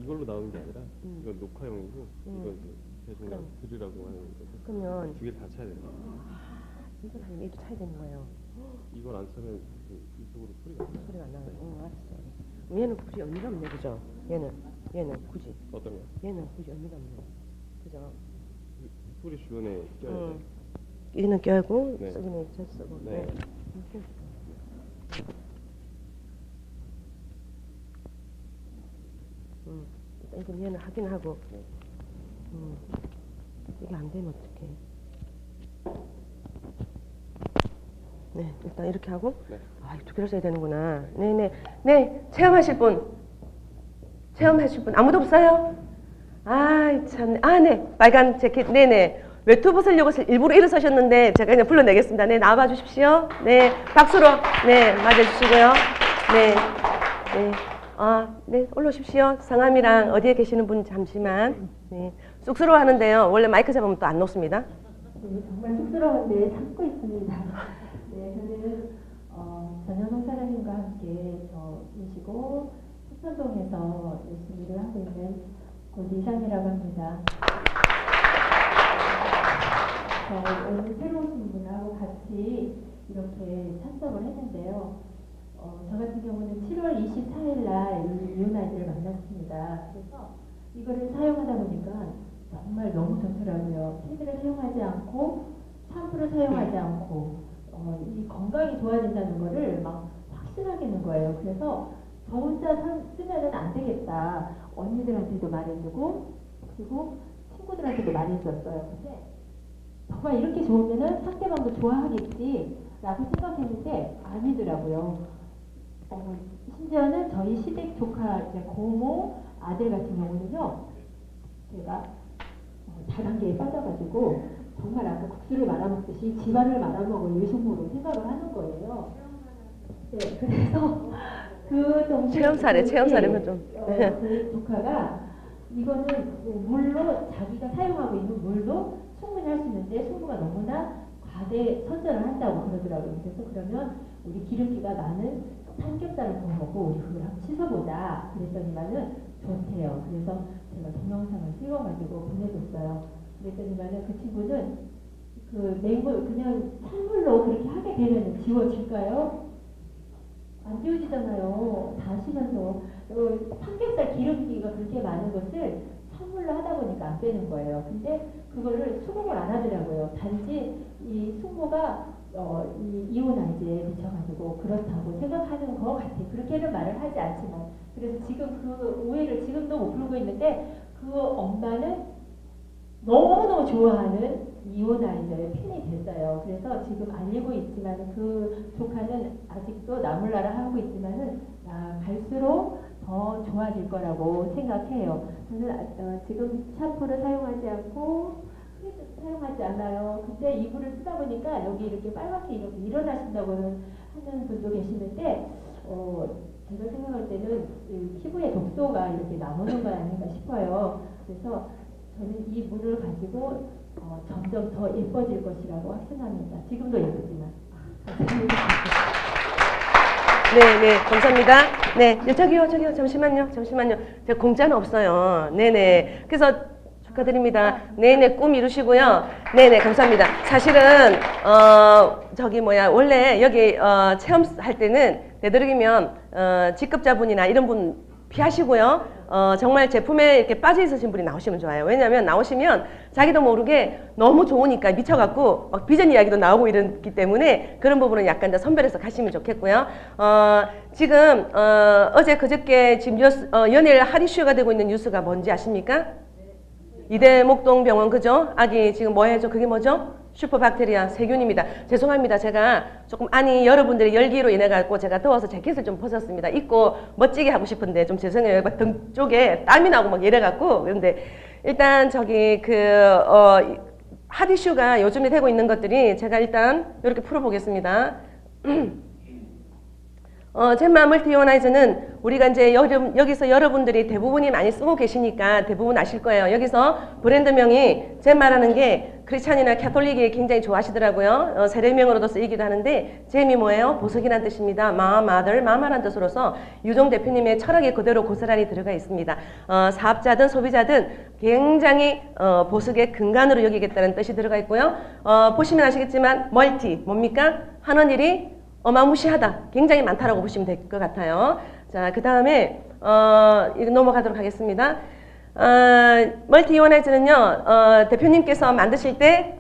이걸로 나오는 게 아니라 이건 녹화용이고 이건 대중량 들으라고 하는 거죠. 그러면 두 개를 다 쳐야 돼요. 이걸 하면 얘도 차야 되는 거예요. 이걸 안 차면 이쪽으로 소리가 안 나요. 소리가 안 나요. 알았어. 얘는 굳이 의미가 없네, 그죠? 얘는 굳이. 어떤 거? 얘는 굳이 의미가 없네, 그죠? 소리 주변에 껴야 돼. 얘는 껴고 네. 쓰기는 저 쓰고. 네. 일단 이건 얘는 하긴 하고. 이게 안 되면 어떡해. 네, 일단 이렇게 하고. 네. 아, 두 개를 써야 되는구나. 네, 체험하실 분. 아무도 없어요? 아, 참. 네, 빨간 재킷. 네네. 외투 벗으려고 일부러 일어서셨는데 제가 그냥 불러내겠습니다. 네, 나와봐 주십시오. 네, 박수로. 네, 맞아주시고요. 네. 네, 올라오십시오. 성함이랑 어디에 계시는 분 잠시만. 네, 쑥스러워하는데요. 원래 마이크 잡으면 또 안 놓습니다. 네, 정말 쑥스러운데 참고 있습니다. 네, 저는 전현홍 사장님과 함께 계시고 숙선동에서 열심히 일을 하고 있는 고지상이라고 합니다. 오늘 새로 오신 분하고 같이 이렇게 참석을 했는데요. 저 같은 경우는 7월 24일 날 이혼 아이들을 만났습니다. 그래서 이거를 사용하다 보니까 정말 너무 좋더라고요. 패드를 사용하지 않고 샴푸를 사용하지 않고 이 건강이 좋아진다는 거를 막 확신하겠는 거예요. 그래서 저 혼자 쓰면은 안 되겠다. 언니들한테도 말해주고 그리고 친구들한테도 말해줬어요. 근데 정말 이렇게 좋으면은 상대방도 좋아하겠지라고 생각했는데 아니더라고요. 심지어는 저희 시댁 조카 고모 아들 같은 경우는요, 제가 다단계에 빠져가지고 정말 아까 국수를 말아먹듯이 집안을 말아먹을 유승모로 생각을 하는 거예요. 네, 그래서 그 정도 체험사례면 좀. 그 조카가 이거는 물로 자기가 사용하고 있는 물로 충분히 할 수 있는데 승부가 너무나 과대 선전을 한다고 그러더라고요. 그래서 그러면 우리 기름기가 많은 삼겹살을 구워 먹고 우리 그걸 한번 씻어보자 그랬더니만은 좋대요. 그래서 제가 동영상을 찍어가지고 보내줬어요. 그랬더니만은 그 친구는 그 맹물 그냥 찬물로 그렇게 하게 되면 지워질까요? 안 지워지잖아요. 다 하시면서 삼겹살 기름기가 그렇게 많은 것을 찬물로 하다 보니까 안 빼는 거예요. 근데 그거를 수긍을 안 하더라고요. 단지 이 숙모가 이 이혼 아이디에 미쳐가지고 그렇다고 생각하는 것 같아. 그렇게는 말을 하지 않지만. 그래서 지금 그 오해를 지금도 못 풀고 있는데 그 엄마는 너무너무 좋아하는 이혼 아이들의 팬이 됐어요. 그래서 지금 알리고 있지만 그 조카는 아직도 나몰라라 하고 있지만은 갈수록 더 좋아질 거라고 생각해요. 저는 지금 샴푸를 사용하지 않고 사용하지 않아요. 근데 이불을 쓰다 보니까 여기 이렇게 빨갛게 이렇게 일어나신다고는 하는 분도 계시는데 제가 생각할 때는 피부에 독소가 이렇게 남는 거 아닌가 싶어요. 그래서 저는 이 물을 가지고 점점 더 예뻐질 것이라고 확신합니다. 지금도 예쁘지만. 네, 감사합니다. 네, 저기요, 잠시만요. 제가 공짜는 없어요. 네네. 그래서 축하드립니다. 네네, 꿈 이루시고요. 네네, 감사합니다. 사실은, 원래 여기, 체험할 때는 되도록이면, 직급자분이나 이런 분 피하시고요. 정말 제품에 이렇게 빠져 있으신 분이 나오시면 좋아요. 왜냐하면 나오시면 자기도 모르게 너무 좋으니까 미쳐갖고 막 비전 이야기도 나오고 이러기 때문에 그런 부분은 약간 더 선별해서 가시면 좋겠고요. 지금, 어제 그저께 지금 연일 핫 이슈가 되고 있는 뉴스가 뭔지 아십니까? 이대목동병원, 그죠? 아기 지금 뭐 해죠? 그게 뭐죠? 슈퍼박테리아 세균입니다. 죄송합니다. 제가 조금 여러분들의 열기로 인해 갖고 제가 더워서 재킷을 좀 벗었습니다. 입고 멋지게 하고 싶은데 좀 죄송해요. 등 쪽에 땀이 나고 막 이래 갖고. 그런데 일단 핫 이슈가 요즘에 되고 있는 것들이 제가 일단 이렇게 풀어보겠습니다. 젠마 멀티 이오나이저는 우리가 이제 여기서 여러분들이 대부분이 많이 쓰고 계시니까 대부분 아실 거예요. 여기서 브랜드명이 젠마라는 게 크리스찬이나 캐톨릭이 굉장히 좋아하시더라고요. 세례명으로도 쓰이기도 하는데 잼이 뭐예요? 보석이란 뜻입니다. 마마들, 마마란 뜻으로서 유종 대표님의 철학이 그대로 고스란히 들어가 있습니다. 사업자든 소비자든 굉장히 보석의 근간으로 여기겠다는 뜻이 들어가 있고요. 보시면 아시겠지만 멀티 뭡니까? 하는 일이 어마무시하다. 굉장히 많다라고 보시면 될 것 같아요. 자, 그 다음에 이거 넘어가도록 하겠습니다. 멀티 이오나이즈는요, 대표님께서 만드실 때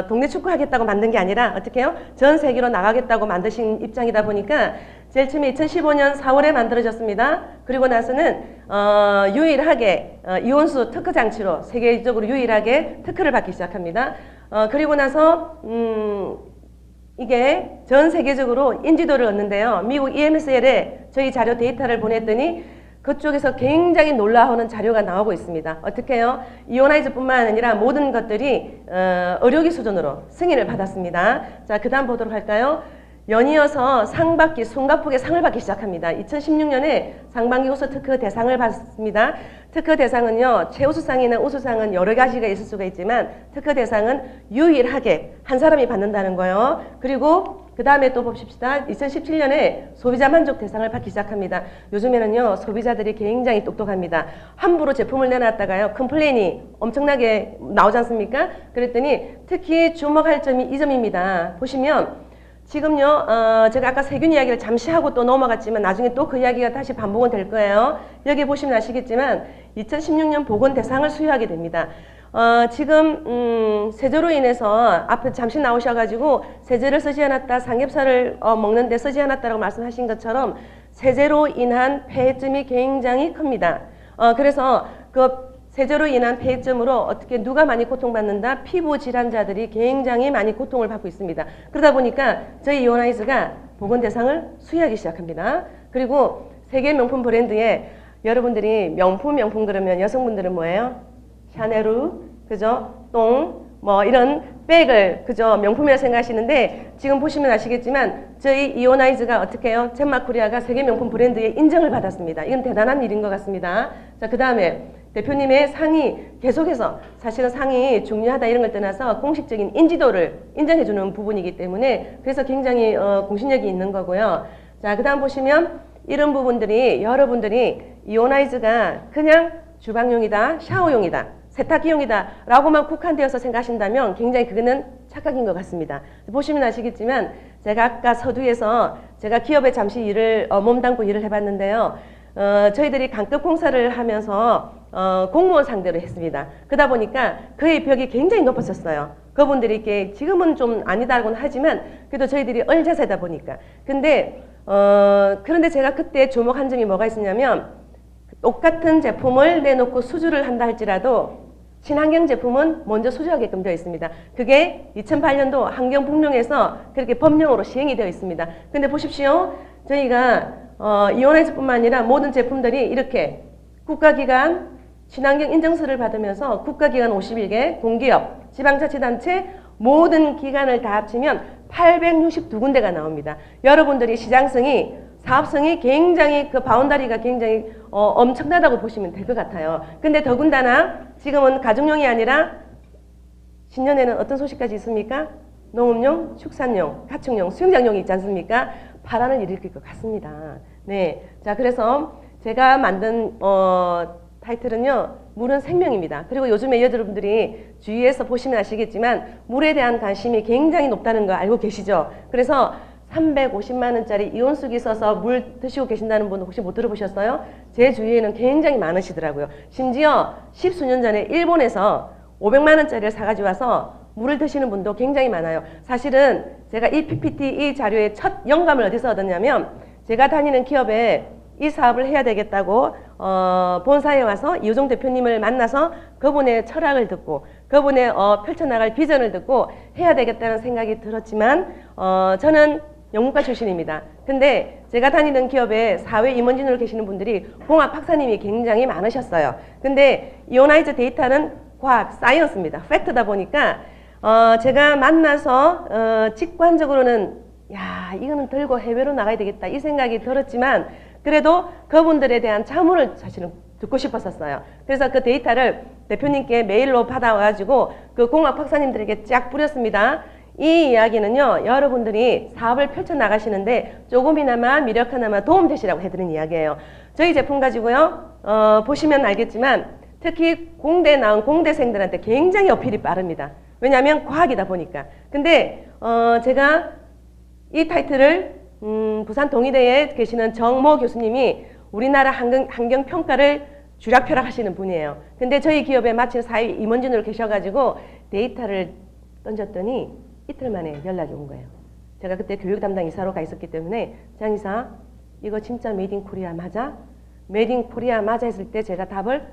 동네 축구 하겠다고 만든 게 아니라 어떻게 해요? 전 세계로 나가겠다고 만드신 입장이다 보니까 제일 처음에 2015년 4월에 만들어졌습니다. 그리고 나서는 유일하게 이온수 특허 장치로 세계적으로 유일하게 특허를 받기 시작합니다. 그리고 나서 이게 전 세계적으로 인지도를 얻는데요. 미국 EMSL에 저희 자료 데이터를 보냈더니 그쪽에서 굉장히 놀라워하는 자료가 나오고 있습니다. 어떻게 해요? 이오나이즈뿐만 아니라 모든 것들이 의료기 수준으로 승인을 받았습니다. 자, 그 다음 보도록 할까요? 연이어서 상받기, 숨가쁘게 상을 받기 시작합니다. 2016년에 상반기호서 특허 대상을 받습니다. 특허 대상은요, 최우수상이나 우수상은 여러 가지가 있을 수가 있지만 특허 대상은 유일하게 한 사람이 받는다는 거예요. 그리고 그 다음에 또 봅시다. 2017년에 소비자 만족 대상을 받기 시작합니다. 요즘에는요, 소비자들이 굉장히 똑똑합니다. 함부로 제품을 내놨다가요, 컴플레인이 엄청나게 나오지 않습니까? 그랬더니 특히 주목할 점이 이 점입니다. 보시면 지금요, 제가 아까 세균 이야기를 잠시 하고 또 넘어갔지만 나중에 또 그 이야기가 다시 반복은 될 거예요. 여기 보시면 아시겠지만 2016년 보건 대상을 수여하게 됩니다. 지금 세제로 인해서 앞에 잠시 나오셔가지고 세제를 쓰지 않았다, 삼겹살을 먹는데 쓰지 않았다라고 말씀하신 것처럼 세제로 인한 폐해점이 굉장히 큽니다. 그래서 그 세제로 인한 폐해점으로 어떻게 누가 많이 고통받는다? 피부 질환자들이 굉장히 많이 고통을 받고 있습니다. 그러다 보니까 저희 이오나이즈가 보건 대상을 수여하기 시작합니다. 그리고 세계 명품 브랜드에 여러분들이 명품 그러면 여성분들은 뭐예요? 샤넬루, 그죠? 똥, 뭐 이런 백을 그죠? 명품이라 생각하시는데 지금 보시면 아시겠지만 저희 이오나이즈가 어떻게 해요? 젠마코리아가 세계 명품 브랜드의 인정을 받았습니다. 이건 대단한 일인 것 같습니다. 자, 그 다음에 대표님의 상이 계속해서 사실은 상이 중요하다 이런 걸 떠나서 공식적인 인지도를 인정해주는 부분이기 때문에 그래서 굉장히 공신력이 있는 거고요. 자, 그 다음 보시면 이런 부분들이 여러분들이 이오나이즈가 그냥 주방용이다, 샤워용이다, 세탁기용이다 라고만 국한되어서 생각하신다면 굉장히 그거는 착각인 것 같습니다. 보시면 아시겠지만 제가 아까 서두에서 제가 기업에 잠시 일을 몸담고 일을 해봤는데요. 저희들이 강급 공사를 하면서 공무원 상대로 했습니다. 그러다 보니까 그의 벽이 굉장히 높았었어요. 그분들이 이렇게 지금은 좀 아니다고는 하지만 그래도 저희들이 얼자세다 보니까. 근데 그런데 제가 그때 주목한 점이 뭐가 있었냐면 똑같은 제품을 내놓고 수주를 한다 할지라도 친환경 제품은 먼저 수주하게끔 되어 있습니다. 그게 2008년도 환경분명에서 그렇게 법령으로 시행이 되어 있습니다. 근데 보십시오. 저희가 이오나이즈뿐만 아니라 모든 제품들이 이렇게 국가기관 친환경 인증서를 받으면서 국가기관 51개, 공기업, 지방자치단체 모든 기관을 다 합치면 862군데가 나옵니다. 여러분들이 시장성이 사업성이 굉장히 그 바운다리가 굉장히 엄청나다고 보시면 될 것 같아요. 근데 더군다나 지금은 가정용이 아니라 신년에는 어떤 소식까지 있습니까? 농업용, 축산용, 가축용, 수영장용이 있지 않습니까? 파란을 일으킬 것 같습니다. 네, 자 그래서 제가 만든 타이틀은요, 물은 생명입니다. 그리고 요즘에 여러분들이 주위에서 보시면 아시겠지만 물에 대한 관심이 굉장히 높다는 거 알고 계시죠? 그래서 350만 원짜리 이온수기 써서 물 드시고 계신다는 분 혹시 못 들어보셨어요? 제 주위에는 굉장히 많으시더라고요. 심지어 10수년 전에 일본에서 500만 원짜리를 사가지고 와서 물을 드시는 분도 굉장히 많아요. 사실은 제가 이 PPT, 이 자료의 첫 영감을 어디서 얻었냐면 제가 다니는 기업에 이 사업을 해야 되겠다고 본사에 와서 이호정 대표님을 만나서 그분의 철학을 듣고 그분의 펼쳐나갈 비전을 듣고 해야 되겠다는 생각이 들었지만 저는 영문과 출신입니다. 근데 제가 다니는 기업에 사회 임원진으로 계시는 분들이 공학 박사님이 굉장히 많으셨어요. 근데 이오나이즈 데이터는 과학, 사이언스입니다. 팩트다 보니까 제가 만나서 직관적으로는 야, 이거는 들고 해외로 나가야 되겠다 이 생각이 들었지만 그래도 그분들에 대한 자문을 사실은 듣고 싶었었어요. 그래서 그 데이터를 대표님께 메일로 받아가지고 그 공학 박사님들에게 쫙 뿌렸습니다. 이 이야기는요, 여러분들이 사업을 펼쳐나가시는데 조금이나마 미력 하나마 도움되시라고 해드린 이야기예요. 저희 제품 가지고요, 보시면 알겠지만 특히 공대 나온 공대생들한테 굉장히 어필이 빠릅니다. 왜냐하면 과학이다 보니까. 근데 제가 이 타이틀을 부산 동의대에 계시는 정모 교수님이 우리나라 환경평가를 쥐락펴락 하시는 분이에요. 근데 저희 기업에 마침 사회 임원진으로 계셔가지고 데이터를 던졌더니 이틀 만에 연락이 온 거예요. 제가 그때 교육 담당 이사로 가 있었기 때문에 장 이사 이거 진짜 메이드 인 코리아 맞아? 메이드 인 코리아 맞아 했을 때 제가 답을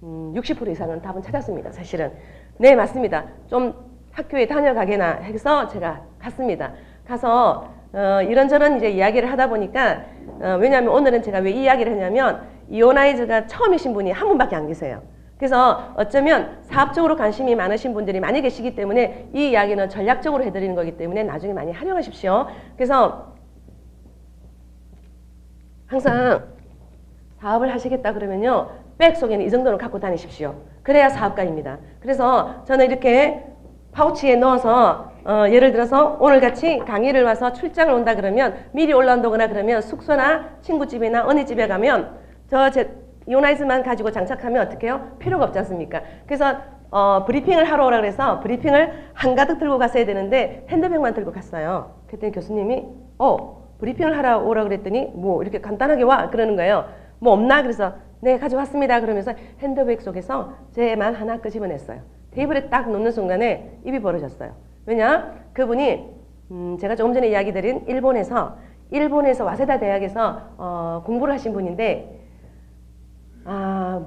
60% 이상은 답은 찾았습니다. 사실은. 네, 맞습니다. 좀 학교에 다녀가게나 해서 제가 갔습니다. 가서 이런저런 이제 이야기를 하다 보니까 왜냐하면 오늘은 제가 왜 이 이야기를 하냐면 이오나이즈가 처음이신 분이 한 분밖에 안 계세요. 그래서 어쩌면 사업적으로 관심이 많으신 분들이 많이 계시기 때문에 이 이야기는 전략적으로 해드리는 거기 때문에 나중에 많이 활용하십시오. 그래서 항상 사업을 하시겠다 그러면요, 백 속에는 이 정도는 갖고 다니십시오. 그래야 사업가입니다. 그래서 저는 이렇게 파우치에 넣어서 예를 들어서 오늘같이 강의를 와서 출장을 온다 그러면 미리 올라온다거나 그러면 숙소나 친구집이나 언니 집에 가면 이오나이즈만 가지고 장착하면 어떻게 해요? 필요가 없지 않습니까? 그래서 브리핑을 하러 오라 그래서 브리핑을 한가득 들고 갔어야 되는데 핸드백만 들고 갔어요. 그랬더니 교수님이 브리핑을 하러 오라 그랬더니 뭐 이렇게 간단하게 와 그러는 거예요. 뭐 없나? 그래서 네, 가져왔습니다. 그러면서 핸드백 속에서 제만 하나 끄집어냈어요. 테이블에 딱 놓는 순간에 입이 벌어졌어요. 왜냐? 그분이 제가 조금 전에 이야기 드린 일본에서 와세다 대학에서 공부를 하신 분인데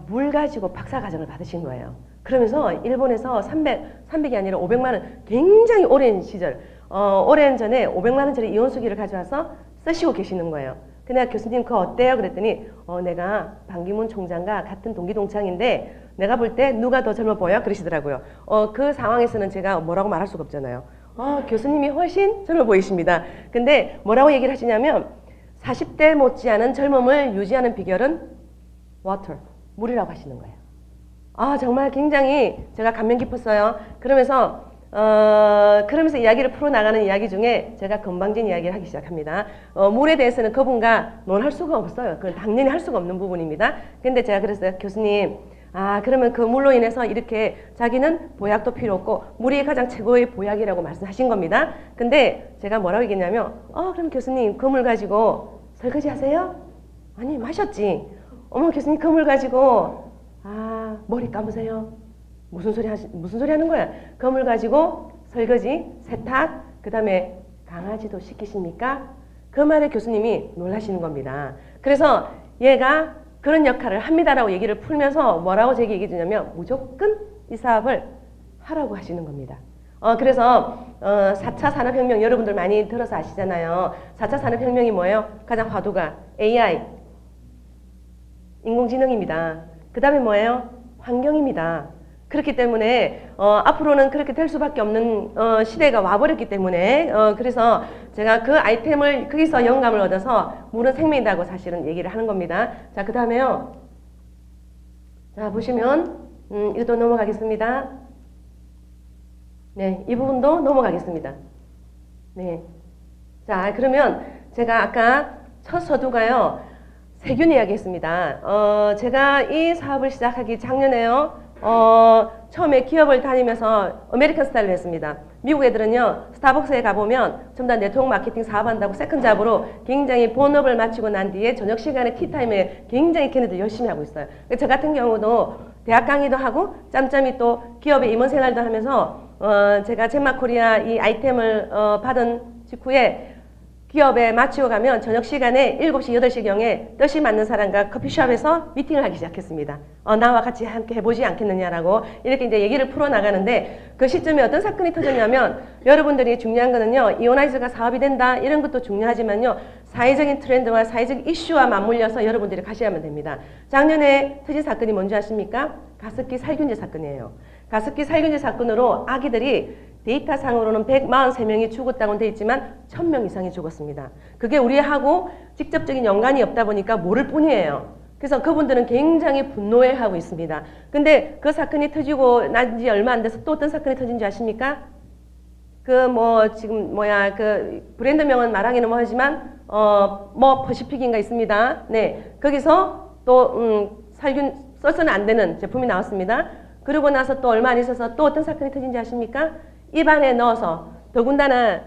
물 가지고 박사과정을 받으신 거예요. 그러면서 일본에서 300이 아니라 500만 원, 굉장히 오랜 시절, 오랜 전에 500만 원짜리 이온수기를 가져와서 쓰시고 계시는 거예요. 근데 교수님 그거 어때요? 그랬더니 내가 반기문 총장과 같은 동기동창인데 내가 볼 때 누가 더 젊어 보여? 그러시더라고요. 그 상황에서는 제가 뭐라고 말할 수가 없잖아요. 교수님이 훨씬 젊어 보이십니다. 근데 뭐라고 얘기를 하시냐면 40대 못지않은 젊음을 유지하는 비결은 water, 물이라고 하시는 거예요. 정말 굉장히 제가 감명 깊었어요. 그러면서 이야기를 풀어나가는 이야기 중에 제가 건방진 이야기를 하기 시작합니다. 물에 대해서는 그분과 논할 수가 없어요. 그건 당연히 할 수가 없는 부분입니다. 근데 제가 그랬어요. 교수님, 그러면 그 물로 인해서 이렇게 자기는 보약도 필요 없고 물이 가장 최고의 보약이라고 말씀하신 겁니다. 근데 제가 뭐라고 얘기했냐면 그럼 교수님 그 물 가지고 설거지 하세요? 아니, 마셨지. 어머, 교수님 그 물 가지고 머리 감으세요? 무슨 소리 하는 거야? 그 물 가지고 설거지, 세탁, 그 다음에 강아지도 시키십니까? 그 말에 교수님이 놀라시는 겁니다. 그래서 얘가 그런 역할을 합니다라고 얘기를 풀면서 뭐라고 제게 얘기해 주냐면 무조건 이 사업을 하라고 하시는 겁니다. 그래서 4차 산업혁명 여러분들 많이 들어서 아시잖아요. 4차 산업혁명이 뭐예요? 가장 화두가 AI, 인공지능입니다. 그 다음에 뭐예요? 환경입니다. 그렇기 때문에 앞으로는 그렇게 될 수밖에 없는 시대가 와버렸기 때문에 그래서 제가 그 아이템을 거기서 영감을 얻어서 물은 생명이라고 사실은 얘기를 하는 겁니다. 자, 그 다음에요. 자, 보시면 이것도 넘어가겠습니다. 네, 이 부분도 넘어가겠습니다. 네. 자, 그러면 제가 아까 첫 서두가요. 세균 이야기 했습니다. 제가 이 사업을 시작하기 작년에요. 처음에 기업을 다니면서 아메리칸 스타일로 했습니다. 미국 애들은요, 스타벅스에 가보면 전부 다 네트워크 마케팅 사업한다고 세컨잡으로 굉장히 본업을 마치고 난 뒤에 저녁 시간에 티타임에 굉장히 걔네들 열심히 하고 있어요. 저 같은 경우도 대학 강의도 하고 짬짬이 또 기업의 임원 생활도 하면서 제가 젠마코리아 이 아이템을 받은 직후에 기업에 마치고 가면 저녁 시간에 7시, 8시경에 뜻이 맞는 사람과 커피숍에서 미팅을 하기 시작했습니다. 나와 같이 함께 해보지 않겠느냐라고 이렇게 이제 얘기를 풀어나가는데 그 시점에 어떤 사건이 터졌냐면 여러분들이 중요한 거는요. 이오나이즈가 사업이 된다 이런 것도 중요하지만요. 사회적인 트렌드와 사회적 이슈와 맞물려서 여러분들이 가셔야만 됩니다. 작년에 터진 사건이 뭔지 아십니까? 가습기 살균제 사건이에요. 가습기 살균제 사건으로 아기들이 데이터상으로는 143명이 죽었다고 돼 있지만 1000명 이상이 죽었습니다. 그게 우리하고 직접적인 연관이 없다 보니까 모를 뿐이에요. 그래서 그분들은 굉장히 분노해하고 있습니다. 근데 그 사건이 터지고 난 지 얼마 안 돼서 또 어떤 사건이 터진지 아십니까? 그 브랜드명은 말하기는 뭐하지만 퍼시픽인가 있습니다. 네, 거기서 또 살균 써서는 안 되는 제품이 나왔습니다. 그러고 나서 또 얼마 안 있어서 또 어떤 사건이 터진지 아십니까? 입안에 넣어서 더군다나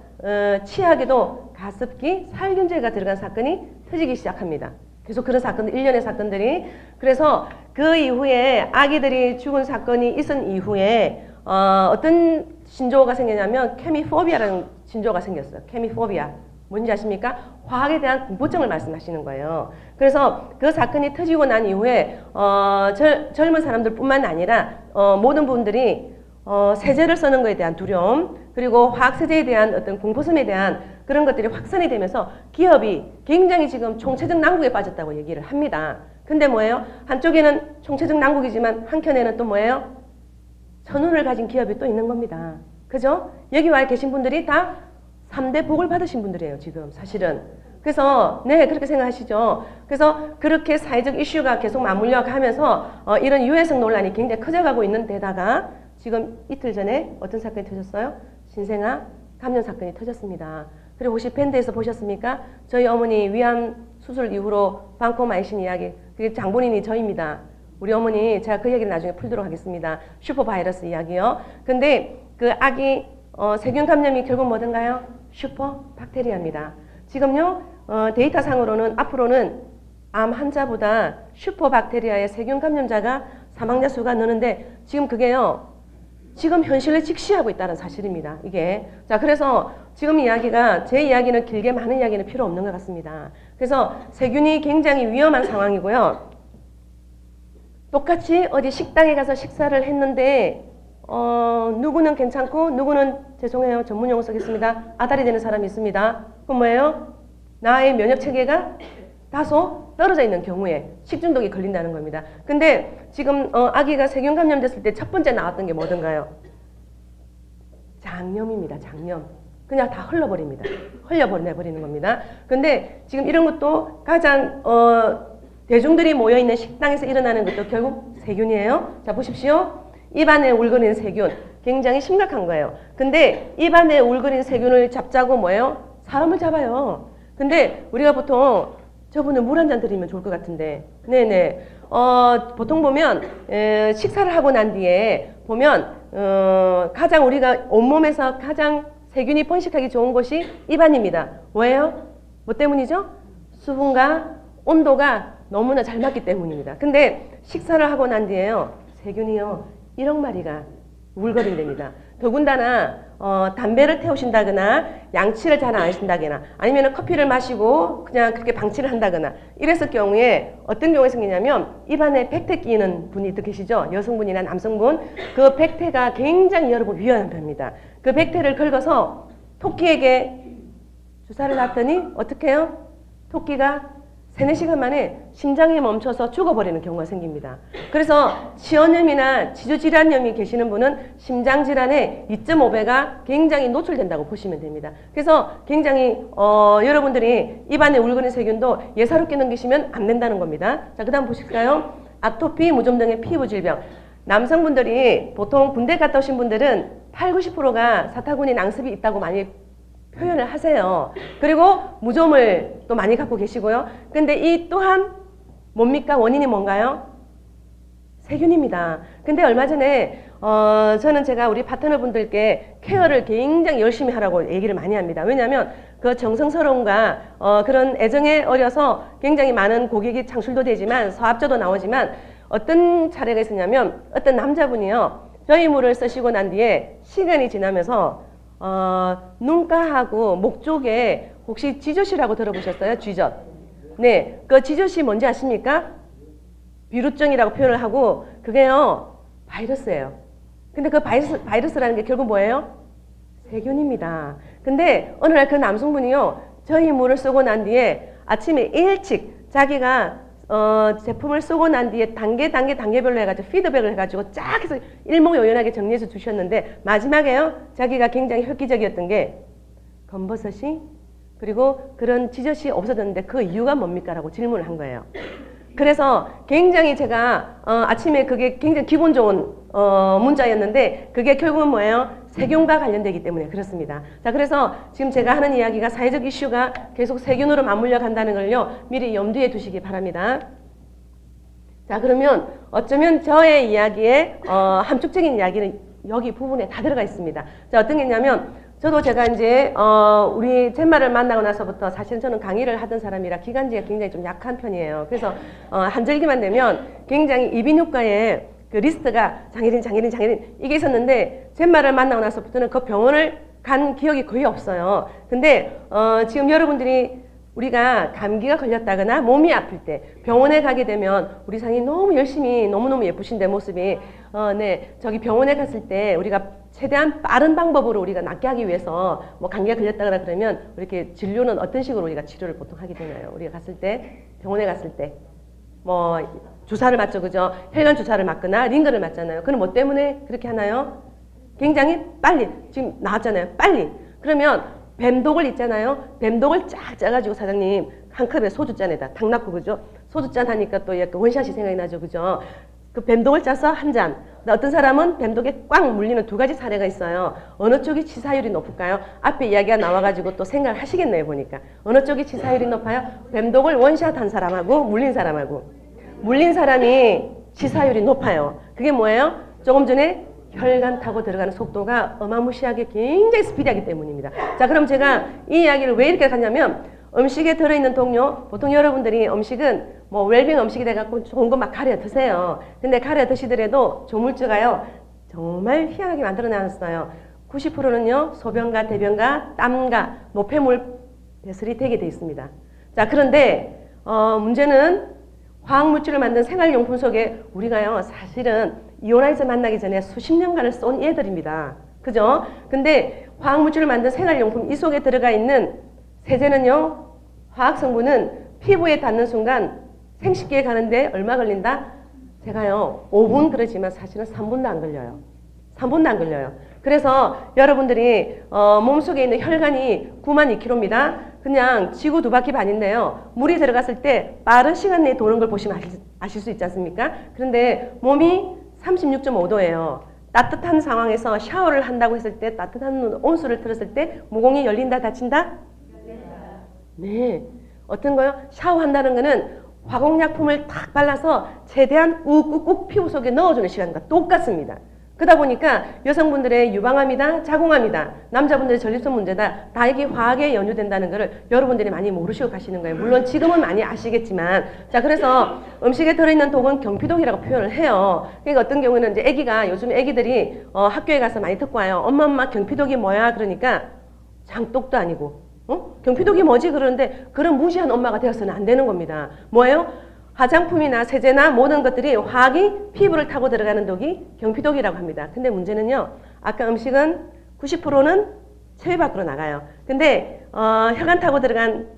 치아에도 가습기, 살균제가 들어간 사건이 터지기 시작합니다. 계속 그런 사건들, 일련의 사건들이. 그래서 그 이후에 아기들이 죽은 사건이 있은 이후에 어떤 신조어가 생겼냐면 케미포비아라는 신조어가 생겼어요. 케미포비아. 뭔지 아십니까? 화학에 대한 공포증을 말씀하시는 거예요. 그래서 그 사건이 터지고 난 이후에 젊은 사람들 뿐만 아니라 모든 분들이 세제를 쓰는 것에 대한 두려움, 그리고 화학세제에 대한 어떤 공포심에 대한 그런 것들이 확산이 되면서 기업이 굉장히 지금 총체적 난국에 빠졌다고 얘기를 합니다. 근데 뭐예요? 한쪽에는 총체적 난국이지만 한켠에는 또 뭐예요? 천운을 가진 기업이 또 있는 겁니다. 그죠? 여기 와 계신 분들이 다 3대 복을 받으신 분들이에요, 지금 사실은. 그래서 네, 그렇게 생각하시죠. 그래서 그렇게 사회적 이슈가 계속 맞물려 가면서 이런 유해성 논란이 굉장히 커져가고 있는 데다가 지금 이틀 전에 어떤 사건이 터졌어요? 신생아 감염 사건이 터졌습니다. 그리고 혹시 밴드에서 보셨습니까? 저희 어머니 위암 수술 이후로 방코마이신 이야기, 그게 장본인이 저입니다. 우리 어머니, 제가 그 얘기를 나중에 풀도록 하겠습니다. 슈퍼바이러스 이야기요. 근데 그 아기 세균 감염이 결국 뭐든가요? 슈퍼박테리아입니다. 지금요 데이터상으로는 앞으로는 암 환자보다 슈퍼박테리아의 세균 감염자가 사망자 수가 느는데 지금 그게요 지금 현실을 직시하고 있다는 사실입니다. 이게 자 그래서 지금 이야기가 제 이야기는 길게 많은 이야기는 필요 없는 것 같습니다. 그래서 세균이 굉장히 위험한 상황이고요. 똑같이 어디 식당에 가서 식사를 했는데 누구는 괜찮고 누구는 죄송해요 전문 용어 쓰겠습니다. 아다리 되는 사람이 있습니다. 그럼 뭐예요? 나의 면역 체계가 다소 떨어져 있는 경우에 식중독이 걸린다는 겁니다. 근데 지금 아기가 세균 감염됐을 때 첫 번째 나왔던 게 뭐든가요? 장염입니다. 장염. 그냥 다 흘러버립니다. 흘려보내버리는 겁니다. 근데 지금 이런 것도 가장 대중들이 모여있는 식당에서 일어나는 것도 결국 세균이에요. 자 보십시오. 입안에 울거리는 세균 굉장히 심각한 거예요. 근데 입안에 울거리는 세균을 잡자고 뭐예요? 사람을 잡아요. 근데 우리가 보통 저분은 물 한 잔 드리면 좋을 것 같은데 네네 보통 보면 식사를 하고 난 뒤에 보면 가장 우리가 온몸에서 가장 세균이 번식하기 좋은 곳이 입안입니다. 왜요? 뭐 때문이죠? 수분과 온도가 너무나 잘 맞기 때문입니다. 근데 식사를 하고 난 뒤에요 세균이요 1억 마리가 울거린답니다. 더군다나 담배를 태우신다거나 양치를 잘 안 하신다거나 아니면 커피를 마시고 그냥 그렇게 방치를 한다거나 이랬을 경우에 어떤 경우에 생기냐면 입안에 백태 끼는 분이 또 계시죠? 여성분이나 남성분. 그 백태가 굉장히 여러분 위험한 편입니다. 그 백태를 긁어서 토끼에게 주사를 놨더니 어떻게 해요? 토끼가 3-4시간 만에 심장이 멈춰서 죽어버리는 경우가 생깁니다. 그래서 치연염이나 지주질환염이 계시는 분은 심장질환의 2.5배가 굉장히 노출된다고 보시면 됩니다. 그래서 굉장히 여러분들이 입안에 울거리는 세균도 예사롭게 넘기시면 안 된다는 겁니다. 자, 그 다음 보실까요? 아토피, 무좀 등의 피부 질병. 남성분들이 보통 군대 갔다 오신 분들은 80~90%가 사타구니 낭습이 있다고 많이 표현을 하세요. 그리고 무좀을 또 많이 갖고 계시고요. 근데 이 또한 뭡니까? 원인이 뭔가요? 세균입니다. 근데 얼마 전에 저는 제가 우리 파트너분들께 케어를 굉장히 열심히 하라고 얘기를 많이 합니다. 왜냐하면 그 정성스러움과 그런 애정에 어려서 굉장히 많은 고객이 창출도 되지만 사업자도 나오지만 어떤 차례가 있었냐면 어떤 남자분이요. 저희 물을 쓰시고 난 뒤에 시간이 지나면서 눈가하고 목 쪽에 혹시 지저시라고 들어보셨어요? 쥐젖. 네, 그 지저시 뭔지 아십니까? 비루증이라고 표현을 하고 그게요 바이러스예요. 근데 그 바이러스라는 게 결국 뭐예요? 세균입니다. 근데 어느 날 그 남성분이요 저희 물을 쓰고 난 뒤에 아침에 일찍 자기가 제품을 쓰고 난 뒤에 단계별로 해가지고 피드백을 해가지고 쫙 해서 일목요연하게 정리해서 주셨는데 마지막에요. 자기가 굉장히 획기적이었던 게 검버섯이 그리고 그런 지젖이 없어졌는데 그 이유가 뭡니까? 라고 질문을 한 거예요. 그래서 굉장히 제가 아침에 그게 굉장히 기분 좋은 문자였는데 그게 결국은 뭐예요? 세균과 관련되기 때문에 그렇습니다. 자, 그래서 지금 제가 하는 이야기가 사회적 이슈가 계속 세균으로 맞물려 간다는 걸요. 미리 염두에 두시기 바랍니다. 자, 그러면 어쩌면 저의 이야기에 함축적인 이야기는 여기 부분에 다 들어가 있습니다. 자, 어떤 게 있냐면 저도 제가 이제 우리 젠마를 만나고 나서부터 사실은 저는 강의를 하던 사람이라 기관지가 굉장히 좀 약한 편이에요. 그래서 한절기만 되면 굉장히 이비인후과에 그 리스트가 장애린 이게 있었는데 젠마를 만나고 나서부터는 그 병원을 간 기억이 거의 없어요. 근데 지금 여러분들이 우리가 감기가 걸렸다거나 몸이 아플 때 병원에 가게 되면 우리 상이 너무 열심히 너무너무 예쁘신데 모습이 네, 저기 병원에 갔을 때 우리가 최대한 빠른 방법으로 우리가 낫게 하기 위해서 뭐 감기가 걸렸다거나 그러면 이렇게 진료는 어떤 식으로 우리가 치료를 보통 하게 되나요? 우리가 갔을 때 병원에 갔을 때 뭐 주사를 맞죠, 그죠? 혈관 주사를 맞거나 링거를 맞잖아요. 그럼 뭐 때문에 그렇게 하나요? 굉장히 빨리 지금 나왔잖아요. 빨리 그러면 뱀독을 있잖아요. 뱀독을 쫙 짜가지고 사장님 한 컵에 소주잔에다 탁 넣고 그죠? 소주잔 하니까 또 약간 원샷이 생각이 나죠, 그죠? 그 뱀독을 짜서 한 잔. 어떤 사람은 뱀독에 꽉 물리는 두 가지 사례가 있어요. 어느 쪽이 치사율이 높을까요? 앞에 이야기가 나와가지고 또 생각을 하시겠네요, 보니까. 어느 쪽이 치사율이 높아요? 뱀독을 원샷 한 사람하고 물린 사람하고. 물린 사람이 치사율이 높아요. 그게 뭐예요? 조금 전에 혈관 타고 들어가는 속도가 어마무시하게 굉장히 스피디하기 때문입니다. 자, 그럼 제가 이 이야기를 왜 이렇게 하냐면 음식에 들어있는 동료, 보통 여러분들이 음식은 뭐 웰빙 음식이 돼갖고 좋은 거 막 가려 드세요. 근데 가려 드시더라도 조물주가요 정말 희한하게 만들어놨어요. 90%는요 소변과 대변과 땀과 노폐물 배설이 되게 돼 있습니다. 자, 그런데 문제는 화학물질을 만든 생활용품 속에 우리가요 사실은 이온화이저 만나기 전에 수십 년간을 쏜 얘들입니다. 그죠? 근데 화학물질을 만든 생활용품 이 속에 들어가 있는 세제는요 화학성분은 피부에 닿는 순간 생식기에 가는데 얼마 걸린다? 제가요 5분 그러지만 사실은 3분도 안 걸려요. 3분도 안 걸려요. 그래서 여러분들이 몸속에 있는 혈관이 92km입니다. 그냥 지구 2바퀴 반인데요. 물이 들어갔을 때 빠른 시간 내에 도는 걸 보시면 아실 수 있지 않습니까? 그런데 몸이 36.5도예요. 따뜻한 상황에서 샤워를 한다고 했을 때 따뜻한 온수를 틀었을 때 모공이 열린다 닫힌다? 네. 어떤 거요? 샤워한다는 거는 화공약품을 탁 발라서 최대한 욱욱욱 피부 속에 넣어주는 시간과 똑같습니다. 그러다 보니까 여성분들의 유방암이다, 자궁암이다, 남자분들의 전립선 문제다, 다 이게 화학에 연유된다는 것을 여러분들이 많이 모르시고 가시는 거예요. 물론 지금은 많이 아시겠지만, 자, 그래서 음식에 들어있는 독은 경피독이라고 표현을 해요. 그러니까 어떤 경우는 이제 아기가 요즘 아기들이 학교에 가서 많이 듣고 와요. 엄마 경피독이 뭐야? 그러니까 장독도 아니고, 경피독이 뭐지? 그러는데 그런 무시한 엄마가 되어서는 안 되는 겁니다. 뭐예요? 화장품이나 세제나 모든 것들이 화학이 피부를 타고 들어가는 독이 경피독이라고 합니다. 근데 문제는요. 아까 음식은 90%는 체외 밖으로 나가요. 근데 혈관 타고 들어간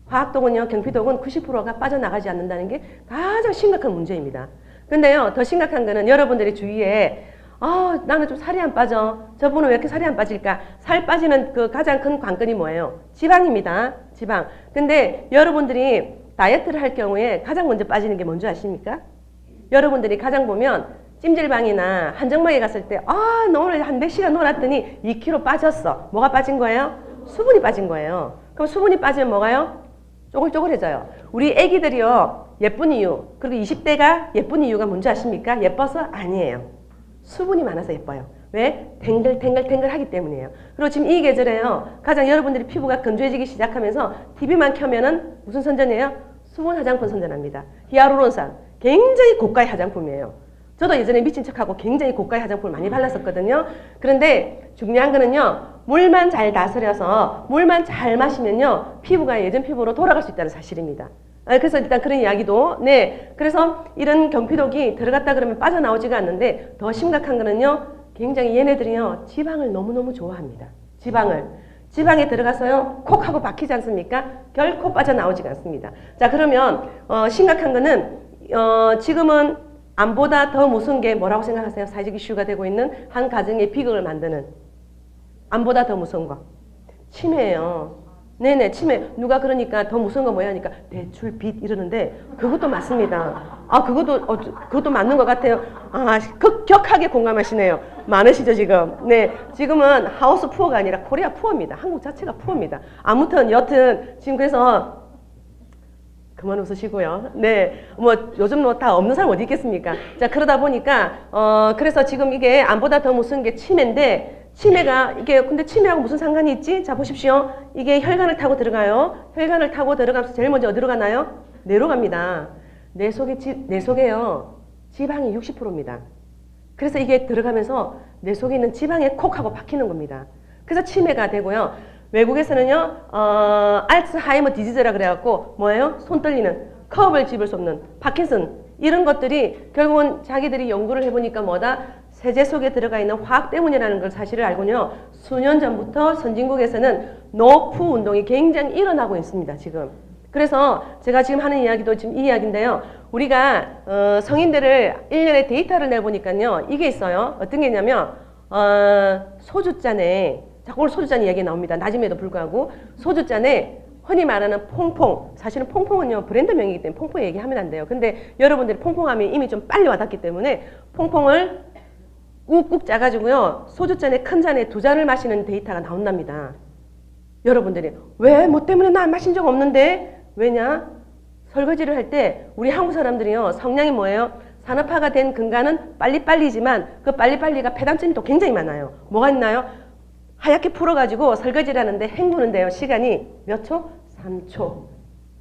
화학독은요. 경피독은 90%가 빠져나가지 않는다는 게 가장 심각한 문제입니다. 근데요. 더 심각한 거는 여러분들이 주위에 나는 좀 살이 안 빠져. 저분은 왜 이렇게 살이 안 빠질까? 살 빠지는 그 가장 큰 관건이 뭐예요? 지방입니다. 지방. 근데 여러분들이 다이어트를 할 경우에 가장 먼저 빠지는 게 뭔지 아십니까? 여러분들이 가장 보면 찜질방이나 한정막에 갔을 때 나 오늘 한 몇 시간 놀았더니 2kg 빠졌어. 뭐가 빠진 거예요? 수분이 빠진 거예요. 그럼 수분이 빠지면 뭐가요? 쪼글쪼글해져요. 우리 애기들이요 예쁜 이유, 그리고 20대가 예쁜 이유가 뭔지 아십니까? 예뻐서? 아니에요. 수분이 많아서 예뻐요. 왜? 탱글탱글 하기 때문이에요. 그리고 지금 이 계절에요. 가장 여러분들이 피부가 건조해지기 시작하면서 TV만 켜면은 무슨 선전이에요? 수분 화장품 선전합니다. 히아루론산. 굉장히 고가의 화장품이에요. 저도 예전에 미친 척하고 굉장히 고가의 화장품을 많이 발랐었거든요. 그런데 중요한 거는요. 물만 잘 다스려서 물만 잘 마시면요. 피부가 예전 피부로 돌아갈 수 있다는 사실입니다. 그래서 일단 그런 이야기도 네. 그래서 이런 경피독이 들어갔다 그러면 빠져나오지가 않는데 더 심각한 거는요. 굉장히 얘네들이요. 지방을 너무너무 좋아합니다. 지방을. 지방에 들어가서요 콕 하고 박히지 않습니까? 결코 빠져나오지가 않습니다. 자 그러면 심각한 거는 지금은 암보다 더 무서운 게 뭐라고 생각하세요? 사회적 이슈가 되고 있는 한 가정의 비극을 만드는 암보다 더 무서운 거 치매예요. 네네 치매. 누가 그러니까 더 무서운 거 뭐야 하니까 대출 빚 이러는데 그것도 맞습니다. 아 그것도 맞는 것 같아요. 아 극격하게 공감하시네요. 많으시죠 지금. 네 지금은 하우스 푸어가 아니라 코리아 푸어입니다. 한국 자체가 푸어입니다. 아무튼 여튼 지금 그래서 그만 웃으시고요. 네, 뭐 요즘 뭐 다 없는 사람 어디 있겠습니까? 자 그러다 보니까 그래서 지금 이게 암보다 더 무서운 게 치매인데 치매가 이게 근데 치매하고 무슨 상관이 있지? 자 보십시오. 이게 혈관을 타고 들어가요. 혈관을 타고 들어가면서 제일 먼저 어디로 가나요? 뇌로 갑니다. 뇌 속에요. 지방이 60%입니다. 그래서 이게 들어가면서 뇌 속에 있는 지방에 콕 하고 박히는 겁니다. 그래서 치매가 되고요. 외국에서는요, 알츠하이머 디지즈라 그래갖고, 뭐예요? 손 떨리는, 컵을 집을 수 없는, 파킨슨, 이런 것들이 결국은 자기들이 연구를 해보니까 뭐다? 세제 속에 들어가 있는 화학 때문이라는 걸 사실을 알고요. 수년 전부터 선진국에서는 노프 운동이 굉장히 일어나고 있습니다, 지금. 그래서 제가 지금 하는 이야기도 지금 이 이야기인데요. 우리가, 성인들을 1년에 데이터를 내보니까요. 이게 있어요. 어떤 게 있냐면, 소주잔에, 자꾸 오늘 소주잔 이야기 나옵니다. 낮임에도 불구하고. 소주잔에 흔히 말하는 퐁퐁. 사실은 퐁퐁은요, 브랜드명이기 때문에 퐁퐁 얘기하면 안 돼요. 근데 여러분들이 퐁퐁하면 이미 좀 빨리 와닿기 때문에 퐁퐁을 꾹꾹 짜가지고요, 소주잔에 큰 잔에 2잔을 마시는 데이터가 나온답니다. 여러분들이 왜? 뭐 때문에 나 마신 적 없는데? 왜냐? 설거지를 할 때 우리 한국 사람들이요, 성향이 뭐예요? 산업화가 된 근간은 빨리빨리지만 그 빨리빨리가 폐단점이 또 굉장히 많아요. 뭐가 있나요? 하얗게 풀어가지고 설거지를 하는데 헹구는데요. 시간이 몇 초? 3초.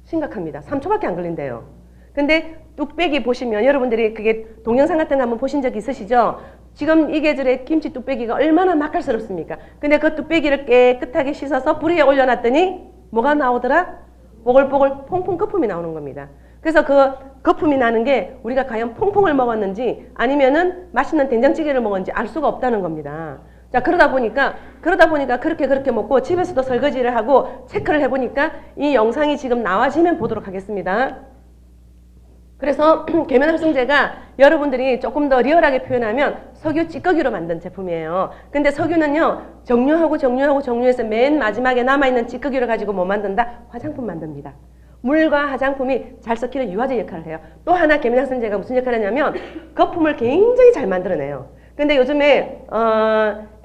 심각합니다. 3초밖에 안 걸린대요. 근데 뚝배기 보시면 여러분들이 그게 동영상 같은 거 한번 보신 적 있으시죠? 지금 이 계절에 김치 뚝배기가 얼마나 맛깔스럽습니까? 근데 그 뚝배기를 깨끗하게 씻어서 불 위에 올려놨더니 뭐가 나오더라? 뽀글뽀글 퐁퐁 거품이 나오는 겁니다. 그래서 그 거품이 나는 게 우리가 과연 퐁퐁을 먹었는지 아니면은 맛있는 된장찌개를 먹었는지 알 수가 없다는 겁니다. 자 그러다 보니까 그렇게 먹고 집에서도 설거지를 하고 체크를 해보니까 이 영상이 지금 나와지면 보도록 하겠습니다. 그래서 계면활성제가 여러분들이 조금 더 리얼하게 표현하면 석유 찌꺼기로 만든 제품이에요. 근데 석유는요, 정류해서 맨 마지막에 남아있는 찌꺼기를 가지고 뭐 만든다? 화장품 만듭니다. 물과 화장품이 잘 섞이는 유화제 역할을 해요. 또 하나 계면활성제가 무슨 역할을 하냐면 거품을 굉장히 잘 만들어내요. 근데 요즘에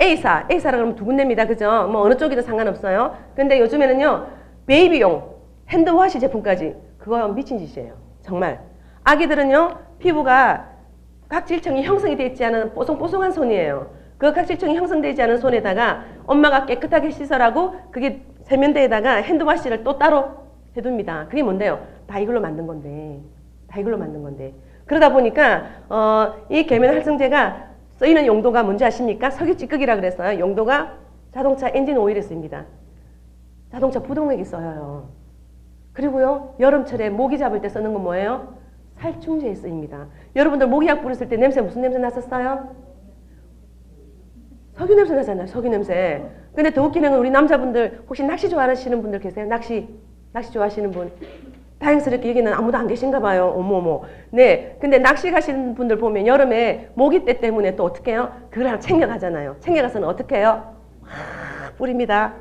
A사라 그러면 두 군데입니다. 그죠? 뭐 어느 쪽이든 상관없어요. 근데 요즘에는요, 베이비용 핸드워시 제품까지 그거 미친 짓이에요. 정말. 아기들은요, 피부가 각질층이 형성이 되어 있지 않은 뽀송뽀송한 손이에요. 그 각질층이 형성되지 않은 손에다가 엄마가 깨끗하게 씻으라고 그게 세면대에다가 핸드워시를 또 따로 해둡니다. 그게 뭔데요? 다 이걸로 만든 건데. 그러다 보니까 이 계면활성제가 쓰이는 용도가 뭔지 아십니까? 석유 찌꺼기라 그랬어요. 용도가 자동차 엔진 오일에 쓰입니다. 자동차 부동액이 써요. 그리고요, 여름철에 모기 잡을 때 쓰는 건 뭐예요? 살충제에 쓰입니다. 여러분들 모기약 뿌렸을 때 냄새 무슨 냄새 났었어요? 석유 냄새 나잖아요. 석유 냄새. 근데 더 웃기는 건 우리 남자분들 혹시 낚시 좋아하시는 분들 계세요? 낚시 좋아하시는 분? 다행스럽게 여기는 아무도 안 계신가 봐요. 어머머. 네. 근데 낚시 가시는 분들 보면 여름에 모기떼 때문에 또 어떻게 해요? 그걸 하나 챙겨가잖아요. 챙겨가서는 어떻게 해요? 뿌립니다.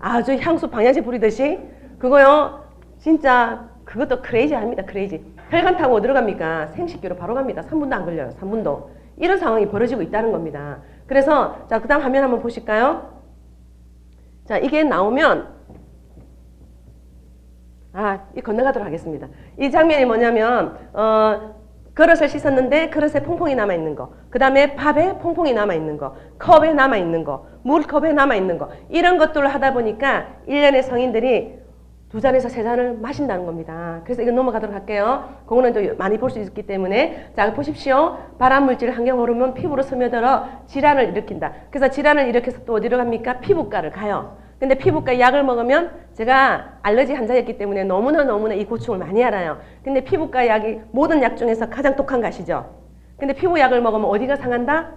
아주 향수 방향제 뿌리듯이. 그거요. 진짜 그것도 크레이지합니다. 크레이지. 혈관 타고 어디로 갑니까? 생식기로 바로 갑니다. 3분도 안 걸려요. 3분도. 이런 상황이 벌어지고 있다는 겁니다. 그래서 자, 그 다음 화면 한번 보실까요? 자, 이게 나오면 이 건너가도록 하겠습니다. 이 장면이 뭐냐면 그릇을 씻었는데 그릇에 퐁퐁이 남아있는 거, 그 다음에 밥에 퐁퐁이 남아있는 거, 컵에 남아있는 거, 물컵에 남아있는 거, 이런 것들을 하다 보니까 1년의 성인들이 2잔에서 3잔을 마신다는 겁니다. 그래서 이거 넘어가도록 할게요. 그거는 또 많이 볼 수 있기 때문에. 자, 보십시오. 발암물질 환경호르몬 피부로 스며들어 질환을 일으킨다. 그래서 질환을 일으켜서 또 어디로 갑니까? 피부과를 가요. 근데 피부과 약을 먹으면 제가 알러지 환자였기 때문에 너무나 이 고충을 많이 알아요. 근데 피부과 약이 모든 약 중에서 가장 독한 거 아시죠? 근데 피부약을 먹으면 어디가 상한다?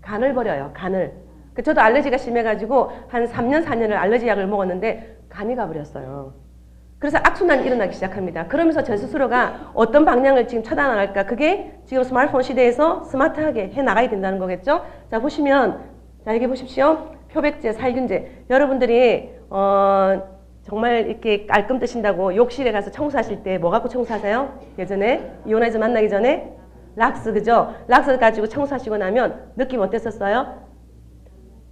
간을 버려요. 간을. 저도 알러지가 심해가지고 한 3년, 4년을 알러지 약을 먹었는데 간이 가버렸어요. 그래서 악순환이 일어나기 시작합니다. 그러면서 저 스스로가 어떤 방향을 지금 쳐다나갈까? 그게 지금 스마트폰 시대에서 스마트하게 해나가야 된다는 거겠죠? 자, 보시면, 자, 여기 보십시오. 표백제, 살균제. 여러분들이, 정말 이렇게 깔끔 뜨신다고 욕실에 가서 청소하실 때 뭐 갖고 청소하세요? 예전에? 이온화이저 만나기 전에? 락스, 그죠? 락스 가지고 청소하시고 나면 느낌 어땠었어요?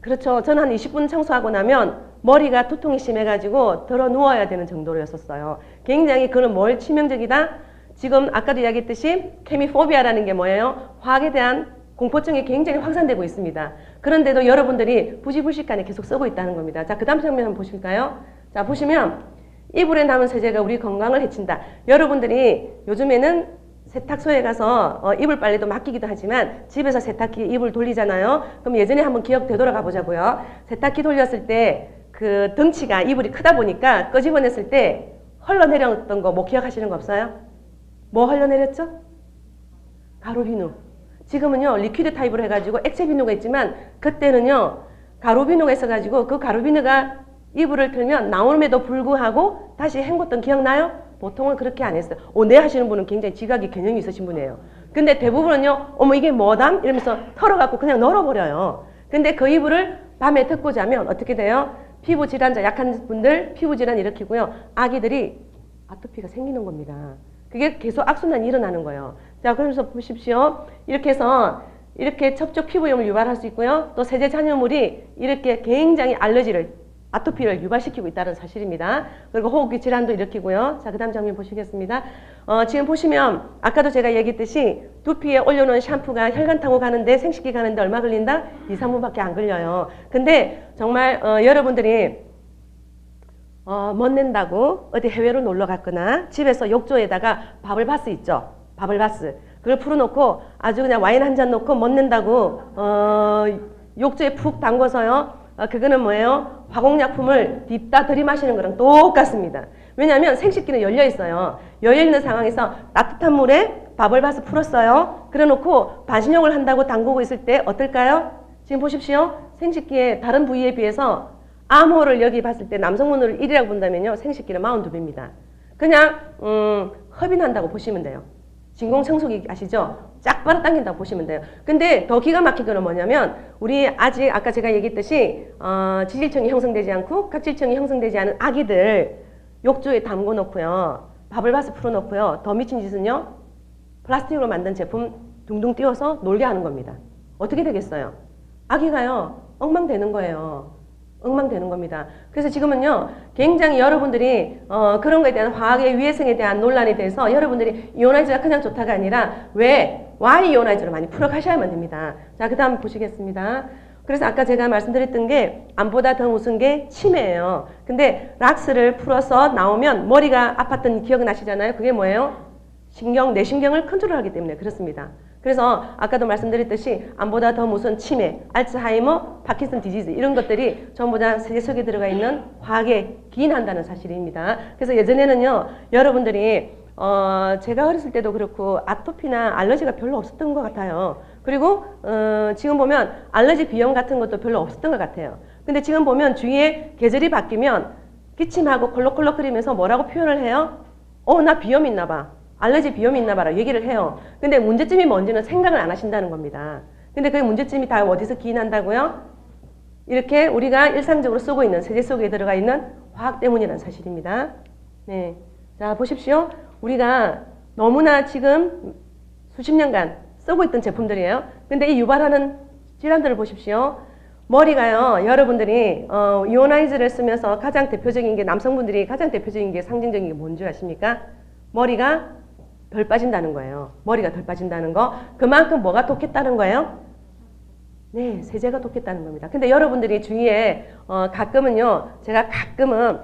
그렇죠. 저는 한 20분 청소하고 나면 머리가 두통이 심해가지고 들어 누워야 되는 정도였었어요. 굉장히 그런 뭘 치명적이다? 지금 아까도 이야기했듯이 케미포비아라는 게 뭐예요? 화학에 대한 공포증이 굉장히 확산되고 있습니다. 그런데도 여러분들이 부지불식간에 계속 쓰고 있다는 겁니다. 자, 그 다음 장면 한번 보실까요? 자, 보시면 이불에 남은 세제가 우리 건강을 해친다. 여러분들이 요즘에는 세탁소에 가서 이불 빨래도 맡기기도 하지만 집에서 세탁기 이불 돌리잖아요. 그럼 예전에 한번 기억 되돌아가 보자고요. 세탁기 돌렸을 때 그 덩치가 이불이 크다 보니까 끄집어냈을 때 흘러내렸던 거 뭐 기억하시는 거 없어요? 뭐 흘러내렸죠? 가루 비누. 지금은요 리퀴드 타입으로 해가지고 액체 비누가 있지만 그때는요 가루 비누가 있어가지고 그 가루 비누가 이불을 틀면 나옴에도 불구하고 다시 헹궜던 기억나요? 보통은 그렇게 안 했어요. 네 하시는 분은 굉장히 지각이 개념이 있으신 분이에요. 근데 대부분은요, 어머 이게 뭐담? 이러면서 털어갖고 그냥 널어버려요. 근데 그 이불을 밤에 덮고 자면 어떻게 돼요? 피부 질환자 약한 분들 피부 질환 일으키고요. 아기들이 아토피가 생기는 겁니다. 그게 계속 악순환이 일어나는 거예요. 자, 그러면서 보십시오. 이렇게 해서 이렇게 척추 피부염을 유발할 수 있고요. 또 세제 잔여물이 이렇게 굉장히 아토피를 유발시키고 있다는 사실입니다. 그리고 호흡기 질환도 일으키고요. 자, 그 다음 장면 보시겠습니다. 지금 보시면 아까도 제가 얘기했듯이 두피에 올려놓은 샴푸가 혈관 타고 가는데 생식기 가는데 얼마 걸린다? 2, 3분밖에 안 걸려요. 근데 정말 여러분들이 멋낸다고 어디 해외로 놀러 갔거나 집에서 욕조에다가 바블바스 있죠? 바블바스. 그걸 풀어놓고 아주 그냥 와인 한 잔 놓고 멋낸다고 욕조에 푹 담궈서요. 그거는 뭐예요? 화공약품을 딥다 들이마시는 거랑 똑같습니다. 왜냐하면 생식기는 열려 있어요. 열려 있는 상황에서 따뜻한 물에 바블바스 풀었어요. 그래 놓고 반신욕을 한다고 담그고 있을 때 어떨까요? 지금 보십시오. 생식기의 다른 부위에 비해서 암호를 여기 봤을 때 남성분을 1이라고 본다면요. 생식기는 42배입니다. 그냥 흡이 난다고 보시면 돼요. 진공청소기 아시죠? 쫙 빨아당긴다고 보시면 돼요. 근데 더 기가 막힌 거는 뭐냐면 우리 아직 아까 제가 얘기했듯이 지질층이 형성되지 않고 각질층이 형성되지 않은 아기들 욕조에 담궈 놓고요. 바블바스 풀어 놓고요. 더 미친 짓은요. 플라스틱으로 만든 제품 둥둥 띄워서 놀게 하는 겁니다. 어떻게 되겠어요? 아기가요. 엉망되는 거예요. 엉망되는 겁니다. 그래서 지금은요 굉장히 여러분들이 그런 거에 대한 화학의 위해성에 대한 논란에 대해서 여러분들이 이온화이저가 그냥 좋다가 아니라 왜 Y 이온화이저를 많이 풀어가셔야만 됩니다. 자, 그 다음 보시겠습니다. 그래서 아까 제가 말씀드렸던 게 암보다 더 무슨 게 치매예요. 근데 락스를 풀어서 나오면 머리가 아팠던 기억 나시잖아요. 그게 뭐예요? 뇌신경을 컨트롤하기 때문에 그렇습니다. 그래서 아까도 말씀드렸듯이 암보다 더 무슨 치매, 알츠하이머, 파킨슨 디지즈 이런 것들이 전부 다 세제 속에 들어가 있는 화학에 기인한다는 사실입니다. 그래서 예전에는요 여러분들이 제가 어렸을 때도 그렇고 아토피나 알러지가 별로 없었던 것 같아요. 그리고 지금 보면 알러지 비염 같은 것도 별로 없었던 것 같아요. 근데 지금 보면 주위에 계절이 바뀌면 기침하고 콜록콜록거리면서 뭐라고 표현을 해요? 나 비염 있나 봐. 알러지 비염이 있나 봐라 얘기를 해요. 근데 문제점이 뭔지는 생각을 안 하신다는 겁니다. 근데 그 문제점이 다 어디서 기인한다고요? 이렇게 우리가 일상적으로 쓰고 있는 세제 속에 들어가 있는 화학 때문이라는 사실입니다. 네, 자 보십시오. 우리가 너무나 지금 수십 년간 쓰고 있던 제품들이에요. 근데 이 유발하는 질환들을 보십시오. 머리가요, 여러분들이 이온화이저를 쓰면서 가장 대표적인 게 남성분들이 가장 대표적인 게 상징적인 게 뭔지 아십니까? 머리가 덜 빠진다는 거예요. 머리가 덜 빠진다는 거. 그만큼 뭐가 독했다는 거예요? 네, 세제가 독했다는 겁니다. 근데 여러분들이 주위에 가끔은요, 제가 가끔은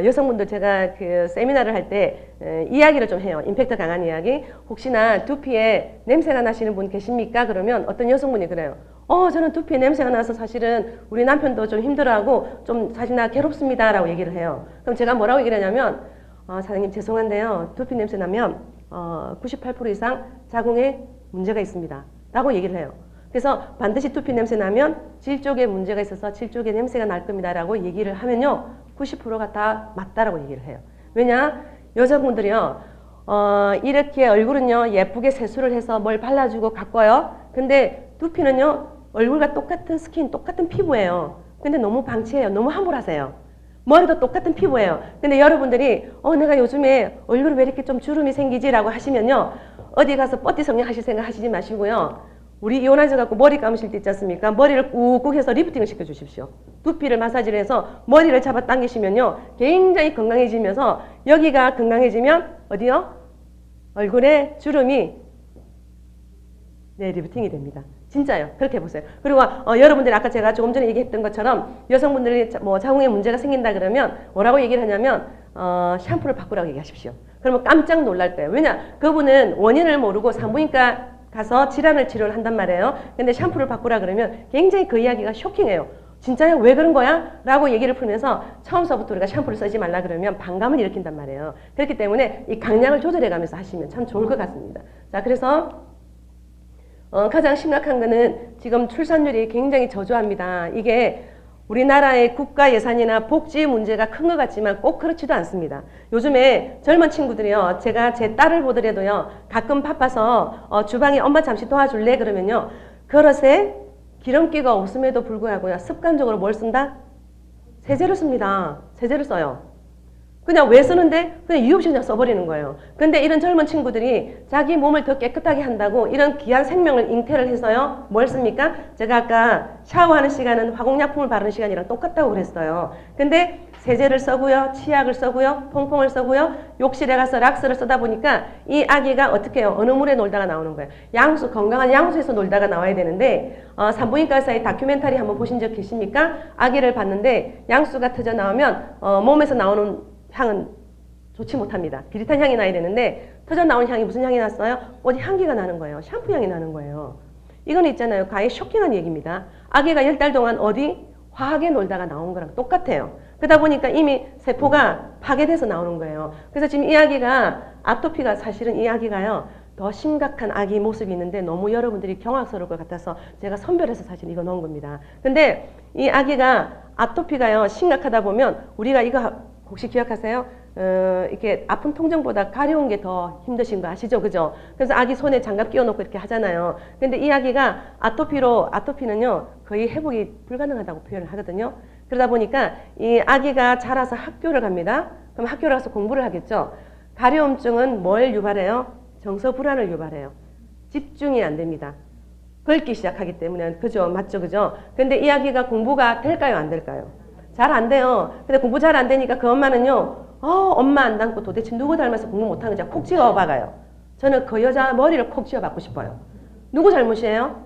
여성분들 제가 그 세미나를 할 때 이야기를 좀 해요. 임팩트 강한 이야기. 혹시나 두피에 냄새가 나시는 분 계십니까? 그러면 어떤 여성분이 그래요. 저는 두피에 냄새가 나서 사실은 우리 남편도 좀 힘들어하고 좀 사실 나 괴롭습니다. 라고 얘기를 해요. 그럼 제가 뭐라고 얘기를 하냐면 사장님 죄송한데요. 두피 냄새 나면 98% 이상 자궁에 문제가 있습니다. 라고 얘기를 해요. 그래서 반드시 두피 냄새 나면 질 쪽에 문제가 있어서 질 쪽에 냄새가 날 겁니다라고 얘기를 하면요. 90%가 다 맞다라고 얘기를 해요. 왜냐? 여자분들이요. 이렇게 얼굴은요. 예쁘게 세수를 해서 뭘 발라주고 가꿔요. 근데 두피는요. 얼굴과 똑같은 스킨, 똑같은 피부예요. 근데 너무 방치해요. 너무 함부로 하세요. 머리도 똑같은 피부예요. 근데 여러분들이 내가 요즘에 얼굴에 왜 이렇게 좀 주름이 생기지라고 하시면요. 어디 가서 뻗디 성형 하실 생각 하시지 마시고요. 우리 이혼하셔갖고 머리 감으실 때 있지 않습니까? 머리를 꾹꾹 해서 리프팅을 시켜주십시오. 두피를 마사지를 해서 머리를 잡아 당기시면요. 굉장히 건강해지면서 여기가 건강해지면 어디요? 얼굴에 주름이 리프팅이 됩니다. 진짜요. 그렇게 해보세요. 그리고 여러분들이 아까 제가 조금 전에 얘기했던 것처럼 여성분들이 뭐 자궁에 문제가 생긴다 그러면 뭐라고 얘기를 하냐면 샴푸를 바꾸라고 얘기하십시오. 그러면 깜짝 놀랄 거예요. 왜냐? 그분은 원인을 모르고 산부인과 가서 질환을 치료를 한단 말이에요. 근데 샴푸를 바꾸라 그러면 굉장히 그 이야기가 쇼킹해요. 진짜요? 왜 그런 거야? 라고 얘기를 풀면서 처음서부터 우리가 샴푸를 쓰지 말라 그러면 반감을 일으킨단 말이에요. 그렇기 때문에 이 강약을 조절해 가면서 하시면 참 좋을 것 같습니다. 자, 그래서 가장 심각한 거는 지금 출산율이 굉장히 저조합니다. 이게 우리나라의 국가 예산이나 복지 문제가 큰 것 같지만 꼭 그렇지도 않습니다. 요즘에 젊은 친구들이요. 제가 제 딸을 보더라도요. 가끔 바빠서 주방에 엄마 잠시 도와줄래? 그러면요. 그릇에 기름기가 없음에도 불구하고요. 습관적으로 뭘 쓴다? 세제를 씁니다. 세제를 써요. 그냥 왜 쓰는데? 그냥 이유 없이 그냥 써버리는 거예요. 근데 이런 젊은 친구들이 자기 몸을 더 깨끗하게 한다고 이런 귀한 생명을 잉태를 해서요. 뭘 씁니까? 제가 아까 샤워하는 시간은 화공약품을 바르는 시간이랑 똑같다고 그랬어요. 근데 세제를 써고요. 치약을 써고요. 퐁퐁을 써고요. 욕실에 가서 락스를 쓰다 보니까 이 아기가 어떻게 해요? 어느 물에 놀다가 나오는 거예요. 양수, 건강한 양수에서 놀다가 나와야 되는데 산부인과 의사의 다큐멘터리 한번 보신 적 계십니까? 아기를 봤는데 양수가 터져 나오면 몸에서 나오는 향은 좋지 못합니다. 비릿한 향이 나야 되는데 터져 나온 향이 무슨 향이 났어요? 어디 향기가 나는 거예요. 샴푸 향이 나는 거예요. 이건 있잖아요. 가히 쇼킹한 얘기입니다. 아기가 10달 동안 어디 화하게 놀다가 나온 거랑 똑같아요. 그러다 보니까 이미 세포가 파괴돼서 나오는 거예요. 그래서 지금 이 아기가 아토피가 사실은 이 아기가요. 더 심각한 아기 모습이 있는데 너무 여러분들이 경악스러울 것 같아서 제가 선별해서 사실 이거 넣은 겁니다. 근데 이 아기가 아토피가요. 심각하다 보면 우리가 이거 혹시 기억하세요? 이렇게 아픈 통증보다 가려운 게 더 힘드신 거 아시죠? 그죠? 그래서 아기 손에 장갑 끼워놓고 이렇게 하잖아요. 근데 이 아기가 아토피는요, 거의 회복이 불가능하다고 표현을 하거든요. 그러다 보니까 이 아기가 자라서 학교를 갑니다. 그럼 학교를 가서 공부를 하겠죠? 가려움증은 뭘 유발해요? 정서 불안을 유발해요. 집중이 안 됩니다. 긁기 시작하기 때문에. 그죠? 맞죠? 그죠? 근데 이 아기가 공부가 될까요? 안 될까요? 잘 안 돼요. 근데 공부 잘 안 되니까 그 엄마는요. 엄마 안 닮고 도대체 누구 닮아서 공부 못하는지 콕 찍어박아요. 저는 그 여자 머리를 콕 찍어박고 싶어요. 누구 잘못이에요?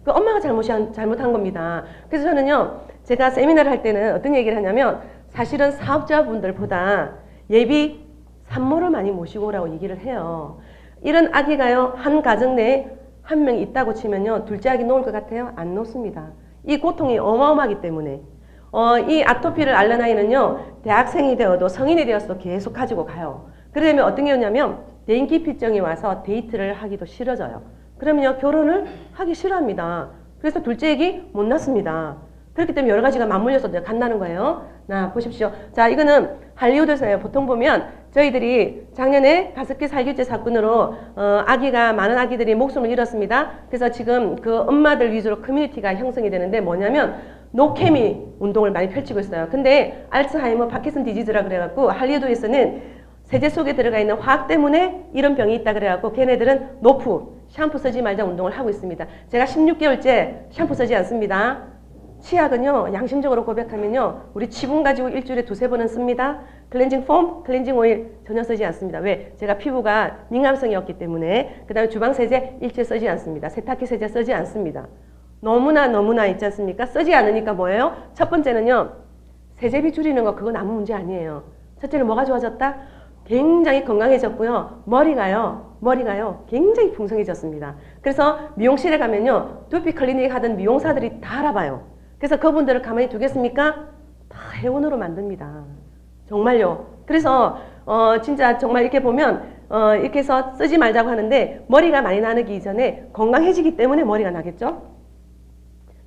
그 엄마가 잘못한 겁니다. 그래서 저는요. 제가 세미나를 할 때는 어떤 얘기를 하냐면 사실은 사업자분들보다 예비 산모를 많이 모시고 오라고 얘기를 해요. 이런 아기가요. 한 가정 내에 한 명 있다고 치면요. 둘째 아기 놓을 것 같아요? 안 놓습니다. 이 고통이 어마어마하기 때문에. 이 아토피를 앓는 아이는요, 대학생이 되어도 성인이 되어서도 계속 가지고 가요. 그러면 어떤 게 오냐면, 대인기피증이 와서 데이트를 하기도 싫어져요. 그러면요, 결혼을 하기 싫어합니다. 그래서 둘째 애기 못 낳습니다. 그렇기 때문에 여러 가지가 맞물려서 간다는 거예요. 나 보십시오. 자, 이거는 할리우드에서요. 보통 보면 저희들이 작년에 가습기 살균제 사건으로 아기가 많은 아기들이 목숨을 잃었습니다. 그래서 지금 그 엄마들 위주로 커뮤니티가 형성이 되는데 뭐냐면 노케미 운동을 많이 펼치고 있어요. 근데 알츠하이머, 파킨슨 디지즈라 그래갖고 할리우드에서는 세제 속에 들어가 있는 화학 때문에 이런 병이 있다 그래갖고 걔네들은 노프, 샴푸 쓰지 말자 운동을 하고 있습니다. 제가 16개월째 샴푸 쓰지 않습니다. 치약은요, 양심적으로 고백하면요, 우리 치분 가지고 일주일에 2-3번은 씁니다. 클렌징 폼, 클렌징 오일 전혀 쓰지 않습니다. 왜? 제가 피부가 민감성이 없기 때문에. 그 다음에 주방세제 일체 쓰지 않습니다. 세탁기 세제 쓰지 않습니다. 너무나 있지 않습니까? 쓰지 않으니까 뭐예요? 첫 번째는요, 세제비 줄이는 거 그건 아무 문제 아니에요. 첫째는 뭐가 좋아졌다? 굉장히 건강해졌고요. 머리가요 굉장히 풍성해졌습니다. 그래서 미용실에 가면요, 두피 클리닉 하던 미용사들이 다 알아봐요. 그래서 그분들을 가만히 두겠습니까? 다 회원으로 만듭니다. 정말요. 그래서 진짜 정말 이렇게 보면 이렇게 해서 쓰지 말자고 하는데 머리가 많이 나기 이전에 건강해지기 때문에 머리가 나겠죠?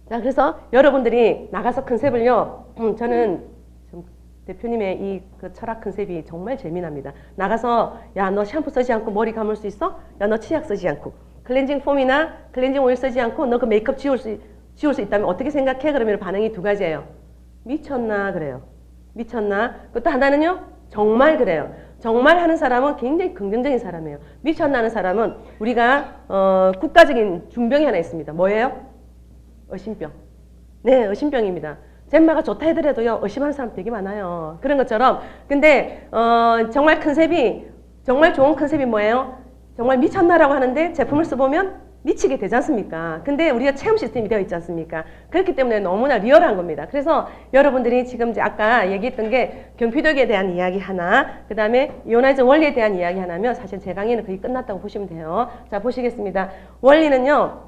자, 그래서 여러분들이 나가서 컨셉을요, 저는 좀 대표님의 이 그 철학 컨셉이 정말 재미납니다. 나가서, 야, 너 샴푸 쓰지 않고 머리 감을 수 있어? 야, 너 치약 쓰지 않고. 클렌징 폼이나 클렌징 오일 쓰지 않고 너 그 메이크업 지울 수 있다면 어떻게 생각해? 그러면 반응이 두 가지예요. 미쳤나? 그래요. 미쳤나? 또 하나는요, 정말 그래요. 정말 하는 사람은 굉장히 긍정적인 사람이에요. 미쳤나 하는 사람은 우리가 국가적인 중병이 하나 있습니다. 뭐예요? 의심병. 네, 의심병입니다. 잼마가 좋다 해더라도요, 의심하는 사람 되게 많아요. 그런 것처럼. 근데 정말 컨셉이, 정말 좋은 컨셉이 뭐예요? 정말 미쳤나라고 하는데 제품을 써보면 미치게 되지 않습니까? 근데 우리가 체험 시스템이 되어 있지 않습니까? 그렇기 때문에 너무나 리얼한 겁니다. 그래서 여러분들이 지금 이제 아까 얘기했던 게 경피력에 대한 이야기 하나, 그 다음에 이오나이저 원리에 대한 이야기 하나면 사실 제 강의는 거의 끝났다고 보시면 돼요. 자, 보시겠습니다. 원리는요,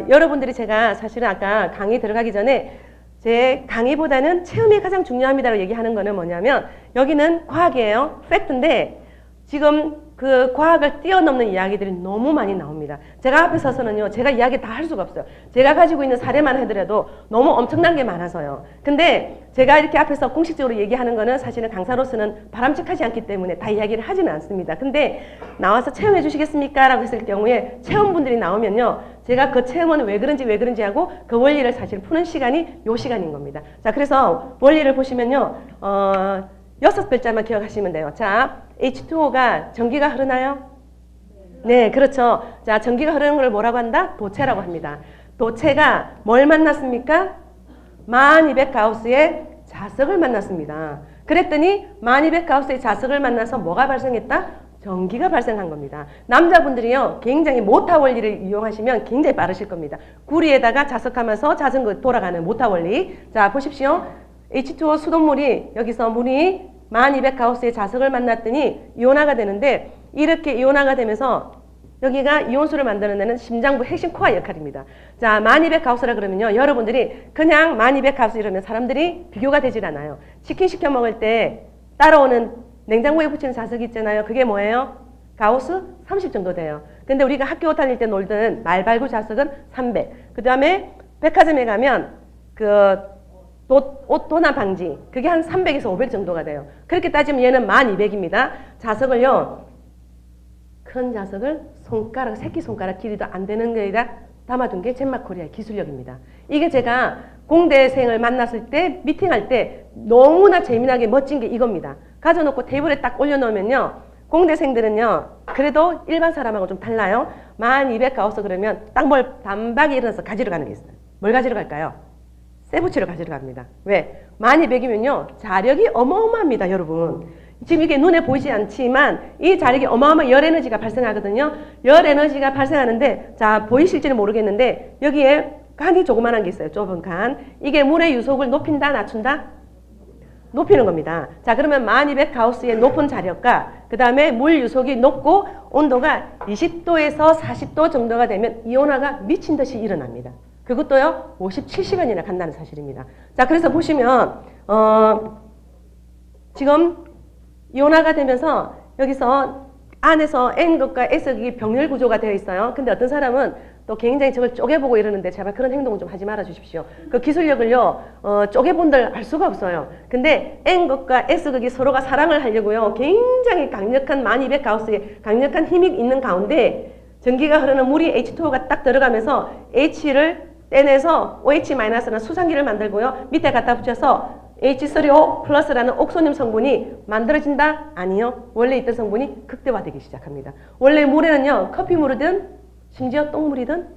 여러분들이 제가 사실은 아까 강의 들어가기 전에 제 강의보다는 체험이 가장 중요합니다라고 얘기하는 거는 뭐냐면 여기는 과학이에요. 팩트인데 지금 그 과학을 뛰어넘는 이야기들이 너무 많이 나옵니다. 제가 앞에 서서는요, 제가 이야기 다 할 수가 없어요. 제가 가지고 있는 사례만 하더라도 너무 엄청난 게 많아서요. 근데 제가 이렇게 앞에서 공식적으로 얘기하는 거는 사실은 강사로서는 바람직하지 않기 때문에 다 이야기를 하지는 않습니다. 근데 나와서 체험해 주시겠습니까? 라고 했을 경우에 체험분들이 나오면요, 제가 그 체험은 왜 그런지 하고 그 원리를 사실 푸는 시간이 요 시간인 겁니다. 자, 그래서 원리를 보시면요, 6글자만 기억하시면 돼요. 자, H2O가 전기가 흐르나요? 네, 그렇죠. 자, 전기가 흐르는 걸 뭐라고 한다? 도체라고 합니다. 도체가 뭘 만났습니까? 1200가우스의 자석을 만났습니다. 그랬더니 1200가우스의 자석을 만나서 뭐가 발생했다? 전기가 발생한 겁니다. 남자분들이요, 굉장히 모타 원리를 이용하시면 굉장히 빠르실 겁니다. 구리에다가 자석하면서 자전거 돌아가는 모타 원리. 자, 보십시오. H2O 수돗물이 여기서 물이 1200가우스의 자석을 만났더니 이온화가 되는데, 이렇게 이온화가 되면서 여기가 이온수를 만드는 데는 심장부 핵심 코어 역할입니다. 자, 1200가우스라 그러면요, 여러분들이 그냥 1200가우스 이러면 사람들이 비교가 되질 않아요. 치킨 시켜 먹을 때 따라오는 냉장고에 붙이는 자석이 있잖아요. 그게 뭐예요? 가우스 30 정도 돼요. 근데 우리가 학교 다닐 때 놀던 말발구 자석은 300. 그 다음에 백화점에 가면 옷 도난 방지, 그게 한 300에서 500 정도가 돼요. 그렇게 따지면 얘는 1200입니다. 자석을요, 큰 자석을 손가락, 새끼손가락 길이도 안 되는 거에다 담아둔 게 젠마코리아의 기술력입니다. 이게 제가 공대생을 만났을 때, 미팅할 때 너무나 재미나게 멋진 게 이겁니다. 가져놓고 테이블에 딱 올려놓으면요, 공대생들은요, 그래도 일반 사람하고 좀 달라요. 1200가우스 그러면 딱 단박에 일어나서 가지러 가는 게 있어요. 뭘 가지러 갈까요? 세부치를 가지러 갑니다. 왜? 1200이면요, 자력이 어마어마합니다, 여러분. 지금 이게 눈에 보이지 않지만 이 자력이 어마어마한 열 에너지가 발생하거든요. 열 에너지가 발생하는데, 자, 보이실지는 모르겠는데 여기에 칸이 조그만한 게 있어요. 좁은 칸. 이게 물의 유속을 높인다, 낮춘다? 높이는 겁니다. 자, 그러면 1200가우스의 높은 자력과 그 다음에 물 유속이 높고 온도가 20도에서 40도 정도가 되면 이온화가 미친 듯이 일어납니다. 그것도요, 57시간이나 간다는 사실입니다. 자, 그래서 보시면 지금 이온화가 되면서 여기서 안에서 N극과 S극이 병렬 구조가 되어 있어요. 근데 어떤 사람은 또 굉장히 저걸 쪼개보고 이러는데 제발 그런 행동은 좀 하지 말아 주십시오. 그 기술력을요, 쪼개본들 알 수가 없어요. 근데 N극과 S극이 서로가 사랑을 하려고요, 굉장히 강력한 1200가우스의 강력한 힘이 있는 가운데 전기가 흐르는 물이 H2O가 딱 들어가면서 H를 떼내서 OH-는 수산기를 만들고요, 밑에 갖다 붙여서 H3O 플러스라는 옥소늄 성분이 만들어진다? 아니요. 원래 있던 성분이 극대화되기 시작합니다. 원래 물에는요, 커피물이든 심지어 똥물이든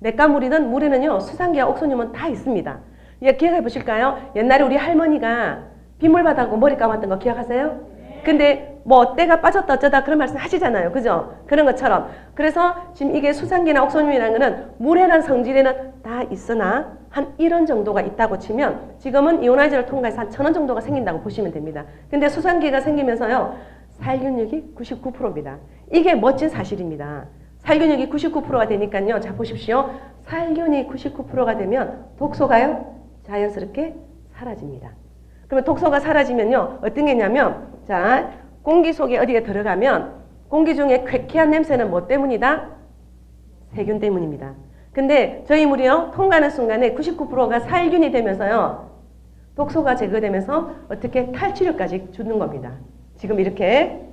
냇가물이든 물에는요, 수산기와 옥소늄은 다 있습니다. 예, 기억해 보실까요? 옛날에 우리 할머니가 빗물바다고 머리 감았던 거 기억하세요? 근데 뭐 때가 빠졌다 어쩌다 그런 말씀 하시잖아요. 그죠? 그런 것처럼. 그래서 지금 이게 수산기나 옥소늄이라는 거는 물에는 성질에는 다 있으나 한 1원 정도가 있다고 치면 지금은 이오나이저를 통과해서 한 1000원 정도가 생긴다고 보시면 됩니다. 근데 수산기가 생기면서요, 살균력이 99%입니다. 이게 멋진 사실입니다. 살균력이 99%가 되니까요, 자 보십시오. 살균이 99%가 되면 독소가요, 자연스럽게 사라집니다. 그러면 독소가 사라지면요, 어떤 게냐면, 자, 공기 속에 어디에 들어가면 공기 중에 쾌쾌한 냄새는 뭐 때문이다? 세균 때문입니다. 근데 저희 물이요, 통과하는 순간에 99%가 살균이 되면서요, 독소가 제거되면서 어떻게 탈취력까지 주는 겁니다. 지금 이렇게.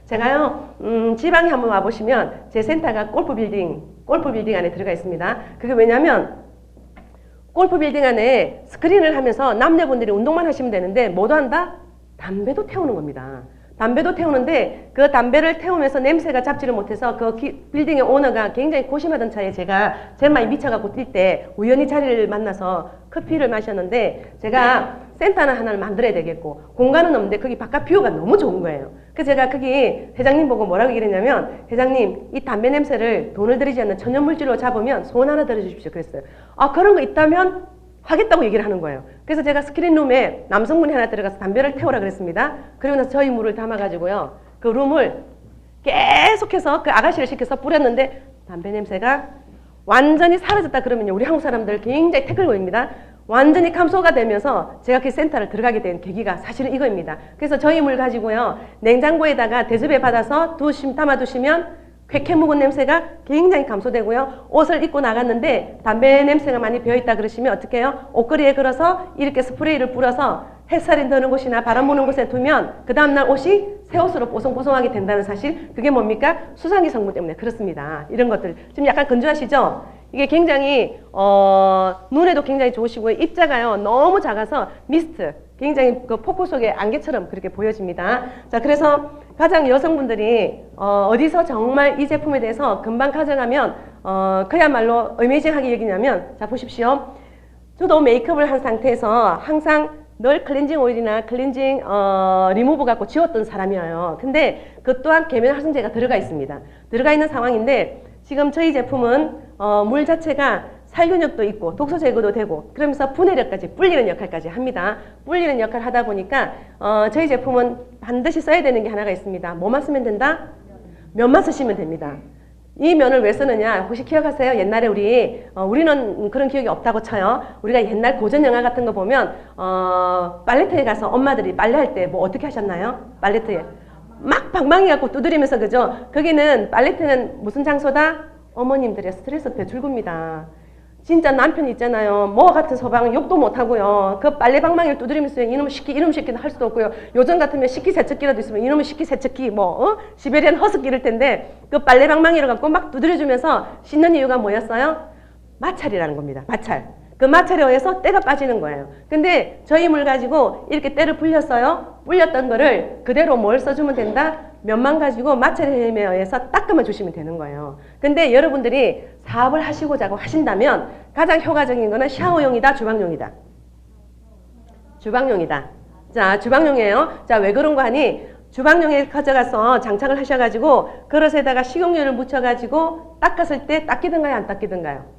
제가요, 지방에 한번 와보시면 제 센터가 골프 빌딩 안에 들어가 있습니다. 그게 왜냐면 골프 빌딩 안에 스크린을 하면서 남녀분들이 운동만 하시면 되는데 뭐도 한다? 담배도 태우는 겁니다. 담배도 태우는데 그 담배를 태우면서 냄새가 잡지를 못해서 그 빌딩의 오너가 굉장히 고심하던 차에 제가 제 마음이 미쳐갖고 뛸 때 우연히 자리를 만나서 커피를 마셨는데 제가 센터는 하나를 만들어야 되겠고 공간은 없는데 거기 바깥 뷰가 너무 좋은 거예요. 그래서 제가 거기 회장님 보고 뭐라고 얘기했냐면 회장님 이 담배 냄새를 돈을 들이지 않는 천연물질로 잡으면 소원 하나 들어주십시오 그랬어요. 아 그런 거 있다면 하겠다고 얘기를 하는 거예요. 그래서 제가 스크린룸에 남성분이 하나 들어가서 담배를 태우라 그랬습니다. 그리고 나서 저희 물을 담아가지고요. 그 룸을 계속해서 그 아가씨를 시켜서 뿌렸는데 담배 냄새가 완전히 사라졌다 그러면요. 우리 한국 사람들 굉장히 태클 거입니다. 완전히 감소가 되면서 제가 그 센터를 들어가게 된 계기가 사실은 이거입니다. 그래서 저희 물 가지고요. 냉장고에다가 대접에 받아서 담아두시면 쾌쾌 묵은 냄새가 굉장히 감소되고요. 옷을 입고 나갔는데 담배 냄새가 많이 배어있다 그러시면 어떻게 해요? 옷걸이에 걸어서 이렇게 스프레이를 뿌려서 햇살이 드는 곳이나 바람 부는 곳에 두면 그 다음날 옷이 새 옷으로 뽀송뽀송하게 된다는 사실. 그게 뭡니까? 수상기 성분 때문에 그렇습니다. 이런 것들 지금 약간 건조하시죠? 이게 굉장히 눈에도 굉장히 좋으시고요. 입자가요 너무 작아서 미스트 굉장히 그 폭포 속의 안개처럼 그렇게 보여집니다. 자, 그래서 가장 여성분들이 어디서 정말 이 제품에 대해서 금방 가져가면 그야말로 어메이징하게 여기냐면, 자 보십시오. 저도 메이크업을 한 상태에서 항상 늘 클렌징 오일이나 클렌징 리무브 갖고 지웠던 사람이에요. 근데 그 또한 계면 활성제가 들어가 있습니다. 들어가 있는 상황인데 지금 저희 제품은 물 자체가 살균력도 있고 독소 제거도 되고 그러면서 분해력까지 불리는 역할까지 합니다. 불리는 역할을 하다 보니까 저희 제품은 반드시 써야 되는 게 하나가 있습니다. 뭐만 쓰면 된다? 면만 쓰시면 됩니다. 이 면을 왜 쓰느냐? 혹시 기억하세요? 옛날에 우리는 그런 기억이 없다고 쳐요. 우리가 옛날 고전 영화 같은 거 보면 빨래터에 가서 엄마들이 빨래할 때 뭐 어떻게 하셨나요? 빨래터에 막 방망이 갖고 두드리면서 그죠? 거기는 빨래터는 무슨 장소다? 어머님들의 스트레스 배출구입니다. 진짜 남편 있잖아요. 뭐 같은 소방 욕도 못하고요. 그 빨래 방망이를 두드리면서 이놈 식기는 할 수도 없고요. 요즘 같으면 식기세척기라도 있으면 이놈의 식기세척기 시베리안 허스키 이럴 텐데 그 빨래 방망이를 갖고 막 두드려주면서 씻는 이유가 뭐였어요? 마찰이라는 겁니다. 마찰. 그 마찰에 의해서 때가 빠지는 거예요. 근데 저희 물 가지고 이렇게 때를 불렸어요. 불렸던 거를 그대로 뭘 써주면 된다? 면만 가지고 마찰에 의해서 닦아만 주시면 되는 거예요. 근데 여러분들이 사업을 하시고자 하신다면 가장 효과적인 거는 샤워용이다, 주방용이다. 주방용이다. 자, 주방용이에요. 자, 왜 그런 거 하니? 주방용에 가져가서 장착을 하셔가지고 그릇에다가 식용유를 묻혀가지고 닦았을 때 닦이던가요, 안 닦이던가요?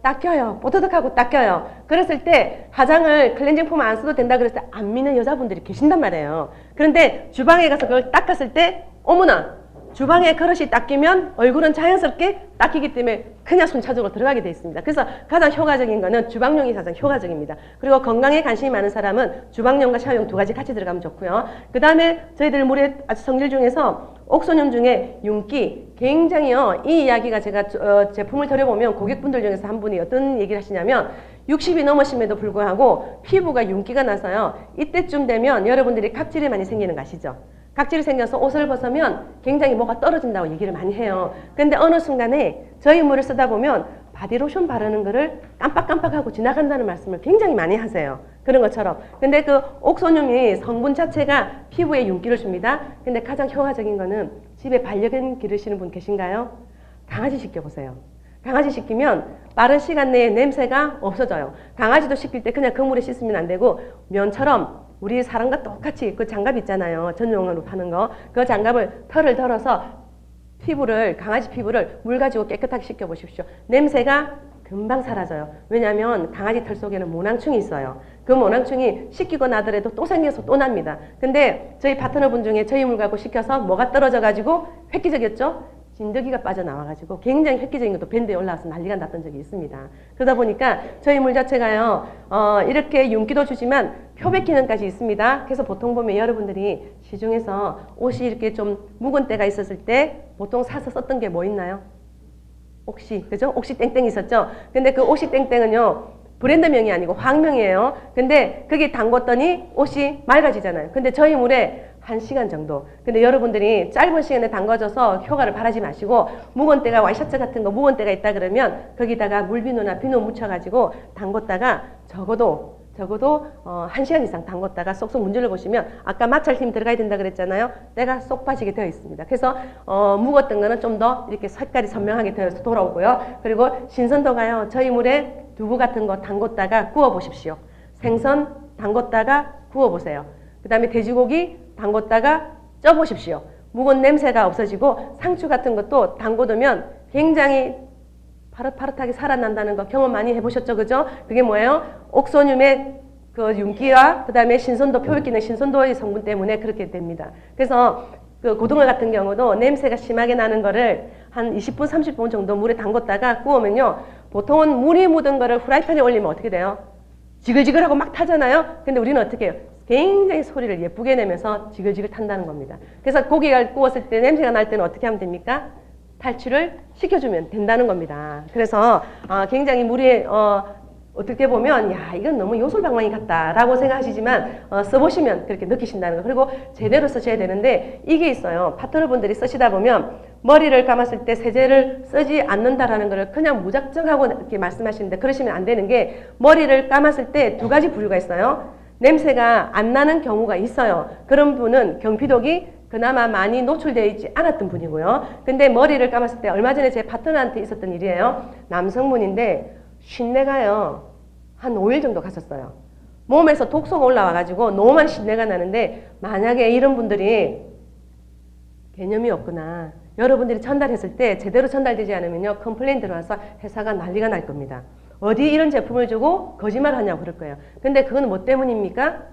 닦여요. 뽀드득하고 닦여요. 그랬을 때 화장을 클렌징폼 안 써도 된다 그랬을 때 안 믿는 여자분들이 계신단 말이에요. 그런데 주방에 가서 그걸 닦았을 때 어머나 주방에 그릇이 닦이면 얼굴은 자연스럽게 닦이기 때문에 그냥 순차적으로 들어가게 되어 있습니다. 그래서 가장 효과적인 거는 주방용이 가장 효과적입니다. 그리고 건강에 관심이 많은 사람은 주방용과 샤워용 두 가지 같이 들어가면 좋고요. 그 다음에 저희들 물의 아주 성질 중에서 옥소늄 중에 윤기 굉장히요. 이 이야기가 제가 제품을 들여보면 고객분들 중에서 한 분이 어떤 얘기를 하시냐면 60이 넘으심에도 불구하고 피부가 윤기가 나서요. 이때쯤 되면 여러분들이 각질이 많이 생기는 거 아시죠? 각질이 생겨서 옷을 벗으면 굉장히 뭐가 떨어진다고 얘기를 많이 해요. 근데 어느 순간에 저희 물을 쓰다 보면 바디로션 바르는 거를 깜빡깜빡하고 지나간다는 말씀을 굉장히 많이 하세요. 그런 것처럼. 근데 그 옥소늄이 성분 자체가 피부에 윤기를 줍니다. 근데 가장 효과적인 거는 집에 반려견 기르시는 분 계신가요? 강아지 시켜보세요. 강아지 시키면 빠른 시간 내에 냄새가 없어져요. 강아지도 시킬 때 그냥 그 물에 씻으면 안 되고 면처럼 우리 사람과 똑같이 그 장갑 있잖아요. 전용으로 파는 거. 그 장갑을 털을 덜어서 강아지 피부를 물 가지고 깨끗하게 씻겨보십시오. 냄새가 금방 사라져요. 왜냐하면 강아지 털 속에는 모낭충이 있어요. 그 모낭충이 씻기고 나더라도 또 생겨서 또 납니다. 근데 저희 파트너분 중에 저희 물 갖고 씻겨서 뭐가 떨어져가지고 획기적이었죠? 진드기가 빠져나와가지고 굉장히 획기적인 것도 밴드에 올라와서 난리가 났던 적이 있습니다. 그러다 보니까 저희 물 자체가요, 이렇게 윤기도 주지만 표백 기능까지 있습니다. 그래서 보통 보면 여러분들이 시중에서 옷이 이렇게 좀 묵은 때가 있었을 때 보통 사서 썼던 게 뭐 있나요? 옥시, 그죠? 옥시 땡땡 있었죠? 근데 그 옥시 땡땡은요, 브랜드명이 아니고 화학명이에요. 근데 거기 담궜더니 옷이 맑아지잖아요. 근데 저희 물에 1시간 정도. 근데 여러분들이 짧은 시간에 담가져서 효과를 바라지 마시고, 묵은 때가 와이셔츠 같은 거 묵은 때가 있다 그러면 거기다가 물비누나 비누 묻혀가지고 담궜다가 적어도 1시간 이상 담궜다가 쏙쏙 문질러 보시면 아까 마찰팀 들어가야 된다 그랬잖아요. 때가 쏙 빠지게 되어 있습니다. 그래서 묵었던 거는 좀 더 이렇게 색깔이 선명하게 되어서 돌아오고요. 그리고 신선도가요. 저희 물에 두부 같은 거 담궜다가 구워 보십시오. 생선 담궜다가 구워 보세요. 그 다음에 돼지고기 담궜다가 쪄 보십시오. 묵은 냄새가 없어지고 상추 같은 것도 담궈두면 굉장히 파릇파릇하게 살아난다는 거 경험 많이 해보셨죠? 그죠? 그게 뭐예요? 옥소늄의 그 윤기와 그 다음에 신선도, 표익기능 신선도의 성분 때문에 그렇게 됩니다. 그래서 그 고등어 같은 경우도 냄새가 심하게 나는 거를 한 20분, 30분 정도 물에 담궜다가 구우면요. 보통은 물이 묻은 거를 후라이팬에 올리면 어떻게 돼요? 지글지글하고 막 타잖아요? 근데 우리는 어떻게 해요? 굉장히 소리를 예쁘게 내면서 지글지글 탄다는 겁니다. 그래서 고기가 구웠을 때 냄새가 날 때는 어떻게 하면 됩니까? 탈출을 시켜주면 된다는 겁니다. 그래서 굉장히 물이 어떻게 보면 야 이건 너무 요술방망이 같다라고 생각하시지만 써보시면 그렇게 느끼신다는 거. 그리고 제대로 쓰셔야 되는데 이게 있어요. 파트너분들이 쓰시다 보면 머리를 감았을 때 세제를 쓰지 않는다라는 것을 그냥 무작정 하고 이렇게 말씀하시는데 그러시면 안 되는 게 머리를 감았을 때 두 가지 부류가 있어요. 냄새가 안 나는 경우가 있어요. 그런 분은 경피독이 그나마 많이 노출되어 있지 않았던 분이고요. 근데 머리를 감았을 때 얼마 전에 제 파트너한테 있었던 일이에요. 남성분인데 쉰내가요. 한 5일 정도 갔었어요. 몸에서 독소가 올라와가지고 너무 많이 쉰내가 나는데 만약에 이런 분들이 개념이 없구나. 여러분들이 전달했을 때 제대로 전달되지 않으면요. 컴플레인 들어와서 회사가 난리가 날 겁니다. 어디 이런 제품을 주고 거짓말 하냐고 그럴 거예요. 근데 그건 뭐 때문입니까?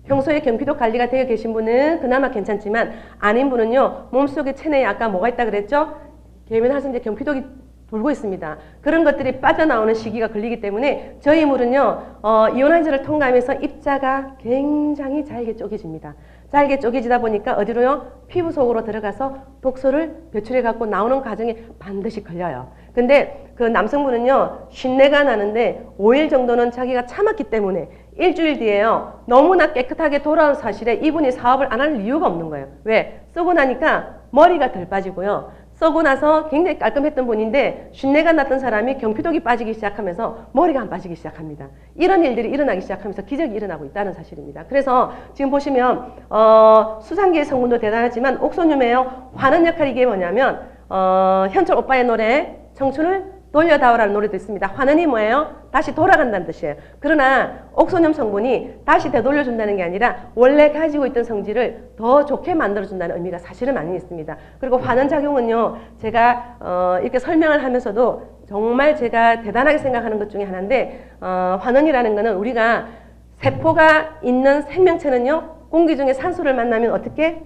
평소에 경피독 관리가 되어 계신 분은 그나마 괜찮지만 아닌 분은요. 몸속에 체내에 아까 뭐가 있다 그랬죠? 계면활성제 경피독이 돌고 있습니다. 그런 것들이 빠져나오는 시기가 걸리기 때문에 저희 물은요. 이오나이저를 통과하면서 입자가 굉장히 잘게 쪼개집니다. 잘게 쪼개지다 보니까 어디로요? 피부 속으로 들어가서 독소를 배출해 갖고 나오는 과정에 반드시 걸려요. 근데 그 남성분은요. 쉰내가 나는데 5일 정도는 자기가 참았기 때문에 일주일 뒤에요. 너무나 깨끗하게 돌아온 사실에 이분이 사업을 안 할 이유가 없는 거예요. 왜? 쓰고 나니까 머리가 덜 빠지고요. 쓰고 나서 굉장히 깔끔했던 분인데 쉰내가 났던 사람이 경피독이 빠지기 시작하면서 머리가 안 빠지기 시작합니다. 이런 일들이 일어나기 시작하면서 기적이 일어나고 있다는 사실입니다. 그래서 지금 보시면 수상기의 성분도 대단하지만 옥소늄에요. 화는 역할이 이게 뭐냐면 현철 오빠의 노래 청춘을 돌려다오라는 노래도 있습니다. 환원이 뭐예요? 다시 돌아간다는 뜻이에요. 그러나 옥소늄 성분이 다시 되돌려준다는 게 아니라 원래 가지고 있던 성질을 더 좋게 만들어준다는 의미가 사실은 많이 있습니다. 그리고 환원작용은요. 제가 이렇게 설명을 하면서도 정말 제가 대단하게 생각하는 것 중에 하나인데 환원이라는 거는 우리가 세포가 있는 생명체는요. 공기 중에 산소를 만나면 어떻게?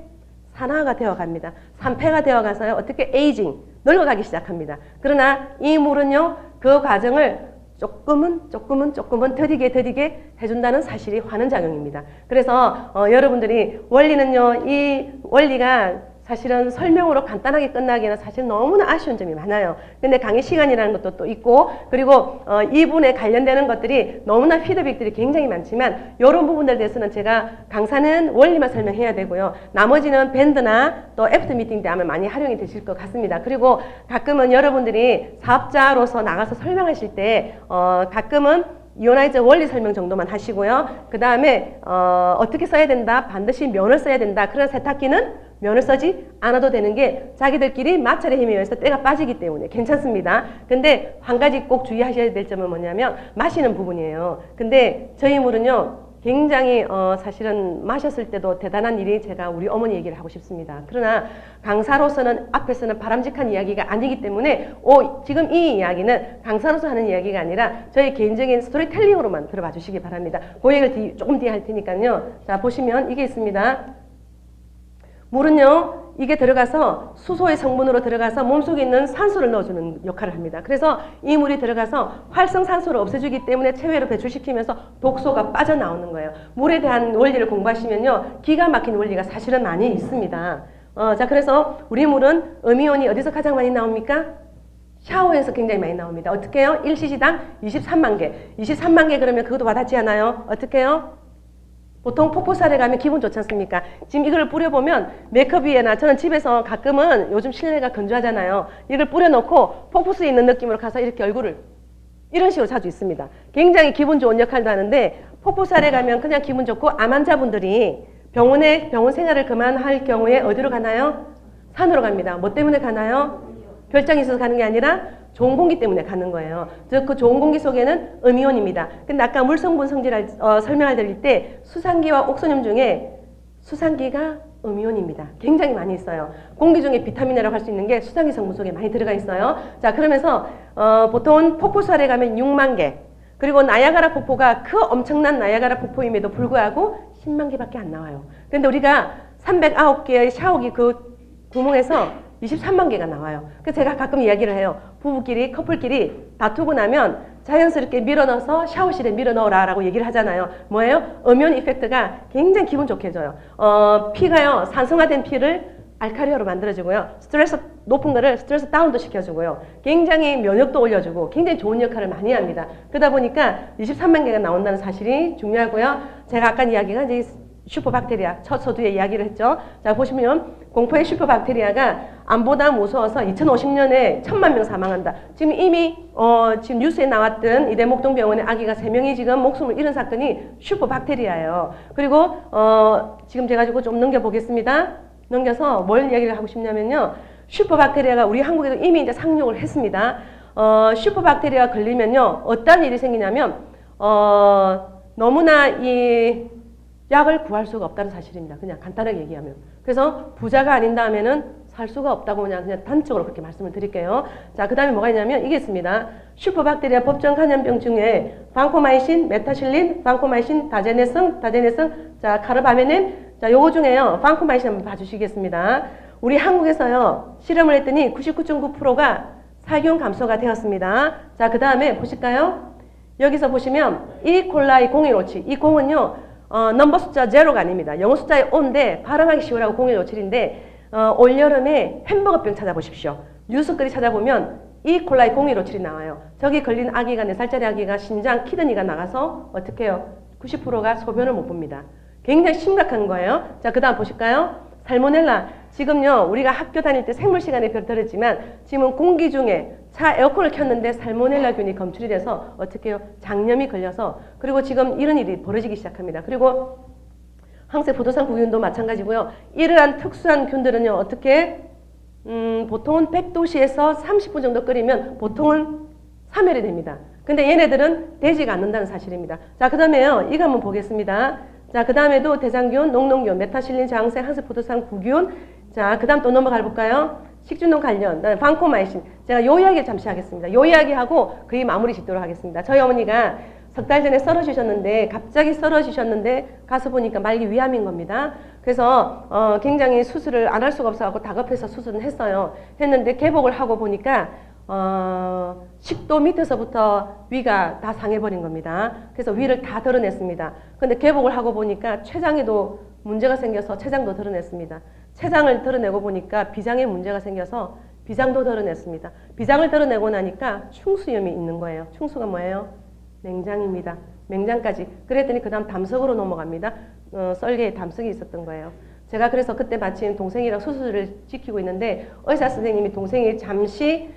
산화가 되어갑니다. 산패가 되어가서요. 어떻게? 에이징, 늙어가기 시작합니다. 그러나 이 물은요. 그 과정을 조금은 더디게 해준다는 사실이 환원작용입니다. 그래서 여러분들이 원리는요. 이 원리가 사실은 설명으로 간단하게 끝나기에는 사실 너무나 아쉬운 점이 많아요. 근데 강의 시간이라는 것도 또 있고 그리고 이분에 관련되는 것들이 너무나 피드백들이 굉장히 많지만 이런 부분들에 대해서는 제가 강사는 원리만 설명해야 되고요. 나머지는 밴드나 또 애프터 미팅 때 아마 많이 활용이 되실 것 같습니다. 그리고 가끔은 여러분들이 사업자로서 나가서 설명하실 때 가끔은 이오나이저 원리 설명 정도만 하시고요. 그 다음에 어떻게 써야 된다. 반드시 면을 써야 된다. 그런 세탁기는 면을 쓰지 않아도 되는 게 자기들끼리 마찰의 힘에 의해서 때가 빠지기 때문에 괜찮습니다. 근데 한 가지 꼭 주의하셔야 될 점은 뭐냐면 마시는 부분이에요. 근데 저희 물은요. 굉장히 사실은 마셨을 때도 대단한 일이 제가 우리 어머니 얘기를 하고 싶습니다. 그러나 강사로서는 앞에서는 바람직한 이야기가 아니기 때문에 지금 이 이야기는 강사로서 하는 이야기가 아니라 저희 개인적인 스토리텔링으로만 들어봐 주시기 바랍니다. 그 얘기를 조금 뒤에 할 테니까요. 자 보시면 이게 있습니다. 물은요. 이게 들어가서 수소의 성분으로 들어가서 몸속에 있는 산소를 넣어주는 역할을 합니다. 그래서 이 물이 들어가서 활성산소를 없애주기 때문에 체외로 배출시키면서 독소가 빠져나오는 거예요. 물에 대한 원리를 공부하시면요. 기가 막힌 원리가 사실은 많이 있습니다. 자 그래서 우리 물은 음이온이 어디서 가장 많이 나옵니까? 샤워에서 굉장히 많이 나옵니다. 어떻게 해요? 1cc당 23만 개. 23만 개 그러면 그것도 와닿지 않아요? 어떻게 해요? 보통 폭포살에 가면 기분 좋지 않습니까? 지금 이걸 뿌려보면 메이크업 위에나 저는 집에서 가끔은 요즘 실내가 건조하잖아요. 이걸 뿌려놓고 폭포수에 있는 느낌으로 가서 이렇게 얼굴을 이런 식으로 자주 있습니다. 굉장히 기분 좋은 역할도 하는데 폭포살에 가면 그냥 기분 좋고 암 환자분들이 병원 생활을 그만할 경우에 어디로 가나요? 산으로 갑니다. 뭐 때문에 가나요? 결장이 있어서 가는 게 아니라 좋은 공기 때문에 가는 거예요. 즉 그 좋은 공기 속에는 음이온입니다. 근데 아까 물성분 성질을 설명을 드릴 때 수산기와 옥소늄 중에 수산기가 음이온입니다. 굉장히 많이 있어요. 공기 중에 비타민이라고 할 수 있는 게 수산기 성분 속에 많이 들어가 있어요. 자, 그러면서 보통 폭포수알에 가면 6만 개, 그리고 나야가라 폭포가 그 엄청난 나야가라 폭포임에도 불구하고 10만 개밖에 안 나와요. 그런데 우리가 309개의 샤워기 그 구멍에서 23만 개가 나와요. 그래서 제가 가끔 이야기를 해요. 부부끼리, 커플끼리 다투고 나면 자연스럽게 밀어넣어서 샤워실에 밀어넣어라 라고 얘기를 하잖아요. 뭐예요? 음이온 이펙트가 굉장히 기분 좋게 해줘요. 피가요, 산성화된 피를 알카리화로 만들어주고요. 스트레스 높은 거를 스트레스 다운도 시켜주고요. 굉장히 면역도 올려주고 굉장히 좋은 역할을 많이 합니다. 그러다 보니까 23만 개가 나온다는 사실이 중요하고요. 제가 아까 이야기가 이제 슈퍼박테리아 첫 서두에 이야기를 했죠. 자, 보시면 공포의 슈퍼박테리아가 암보다 무서워서 2050년에 1000만 명 사망한다. 지금 이미 지금 뉴스에 나왔던 이대목동병원의 아기가 3명이 지금 목숨을 잃은 사건이 슈퍼박테리아예요. 그리고 지금 제가 좀 넘겨보겠습니다. 넘겨서 뭘 이야기를 하고 싶냐면요. 슈퍼박테리아가 우리 한국에도 이미 이제 상용을 했습니다. 슈퍼박테리아 걸리면요. 어떤 일이 생기냐면 너무나 이 약을 구할 수가 없다는 사실입니다. 그냥 간단하게 얘기하면. 그래서 부자가 아닌 다음에는 살 수가 없다고 그냥 단적으로 그렇게 말씀을 드릴게요. 자, 그 다음에 뭐가 있냐면 이게 있습니다. 슈퍼박테리아 법정 감염병 중에 방코마이신, 메타실린, 방코마이신, 다제네성, 자, 카르바메닌. 자, 요거 중에요. 방코마이신 한번 봐주시겠습니다. 우리 한국에서요. 실험을 했더니 99.9%가 살균 감소가 되었습니다. 자, 그 다음에 보실까요? 여기서 보시면 이콜라이 0157. 이 공은요. 넘버 숫자 0가 아닙니다. 영어 숫자의 O인데 발음하기 쉬우라고 0157인데 올여름에 햄버거병 찾아보십시오. 뉴스거리 찾아보면 이콜라이 0157이 나와요. 저기 걸린 아기가 4살짜리 아기가 신장, 키드니가 나가서 어떻게 해요? 90%가 소변을 못 봅니다. 굉장히 심각한 거예요. 자, 그 다음 보실까요? 살모넬라. 지금요, 우리가 학교 다닐 때 생물 시간에 별 들었지만 지금 공기 중에 차 에어컨을 켰는데 살모넬라균이 검출이 돼서 어떻게 해요? 장염이 걸려서 그리고 지금 이런 일이 벌어지기 시작합니다. 그리고 항생 포도산 구균도 마찬가지고요. 이러한 특수한 균들은요, 어떻게 보통은 100도씨에서 30분 정도 끓이면 보통은 사멸이 됩니다. 근데 얘네들은 되지가 않는다는 사실입니다. 자, 그 다음에요, 이거 한번 보겠습니다. 자, 그 다음에도 대장균, 녹농균, 메타실린, 장생, 항생 포도산 구균. 자, 그 다음 또 넘어가 볼까요? 식중독 관련, 방코마이신. 제가 요 이야기 잠시 하겠습니다. 요 이야기하고 거의 마무리 짓도록 하겠습니다. 저희 어머니가 석 달 전에 쓰러지셨는데 갑자기 쓰러지셨는데 가서 보니까 말기 위암인 겁니다. 그래서 굉장히 수술을 안 할 수가 없어서 다급해서 수술을 했어요. 했는데 개복을 하고 보니까 식도 밑에서부터 위가 다 상해버린 겁니다. 그래서 위를 다 드러냈습니다. 근데 개복을 하고 보니까 췌장에도 문제가 생겨서 췌장도 드러냈습니다. 췌장을 드러내고 보니까 비장에 문제가 생겨서 비장도 드러냈습니다. 비장을 드러내고 나니까 충수염이 있는 거예요. 충수가 뭐예요? 맹장입니다. 맹장까지. 그랬더니 그 다음 담석으로 넘어갑니다. 썰개에 담석이 있었던 거예요. 제가 그래서 그때 마침 동생이랑 수술을 지키고 있는데 의사 선생님이 동생이 잠시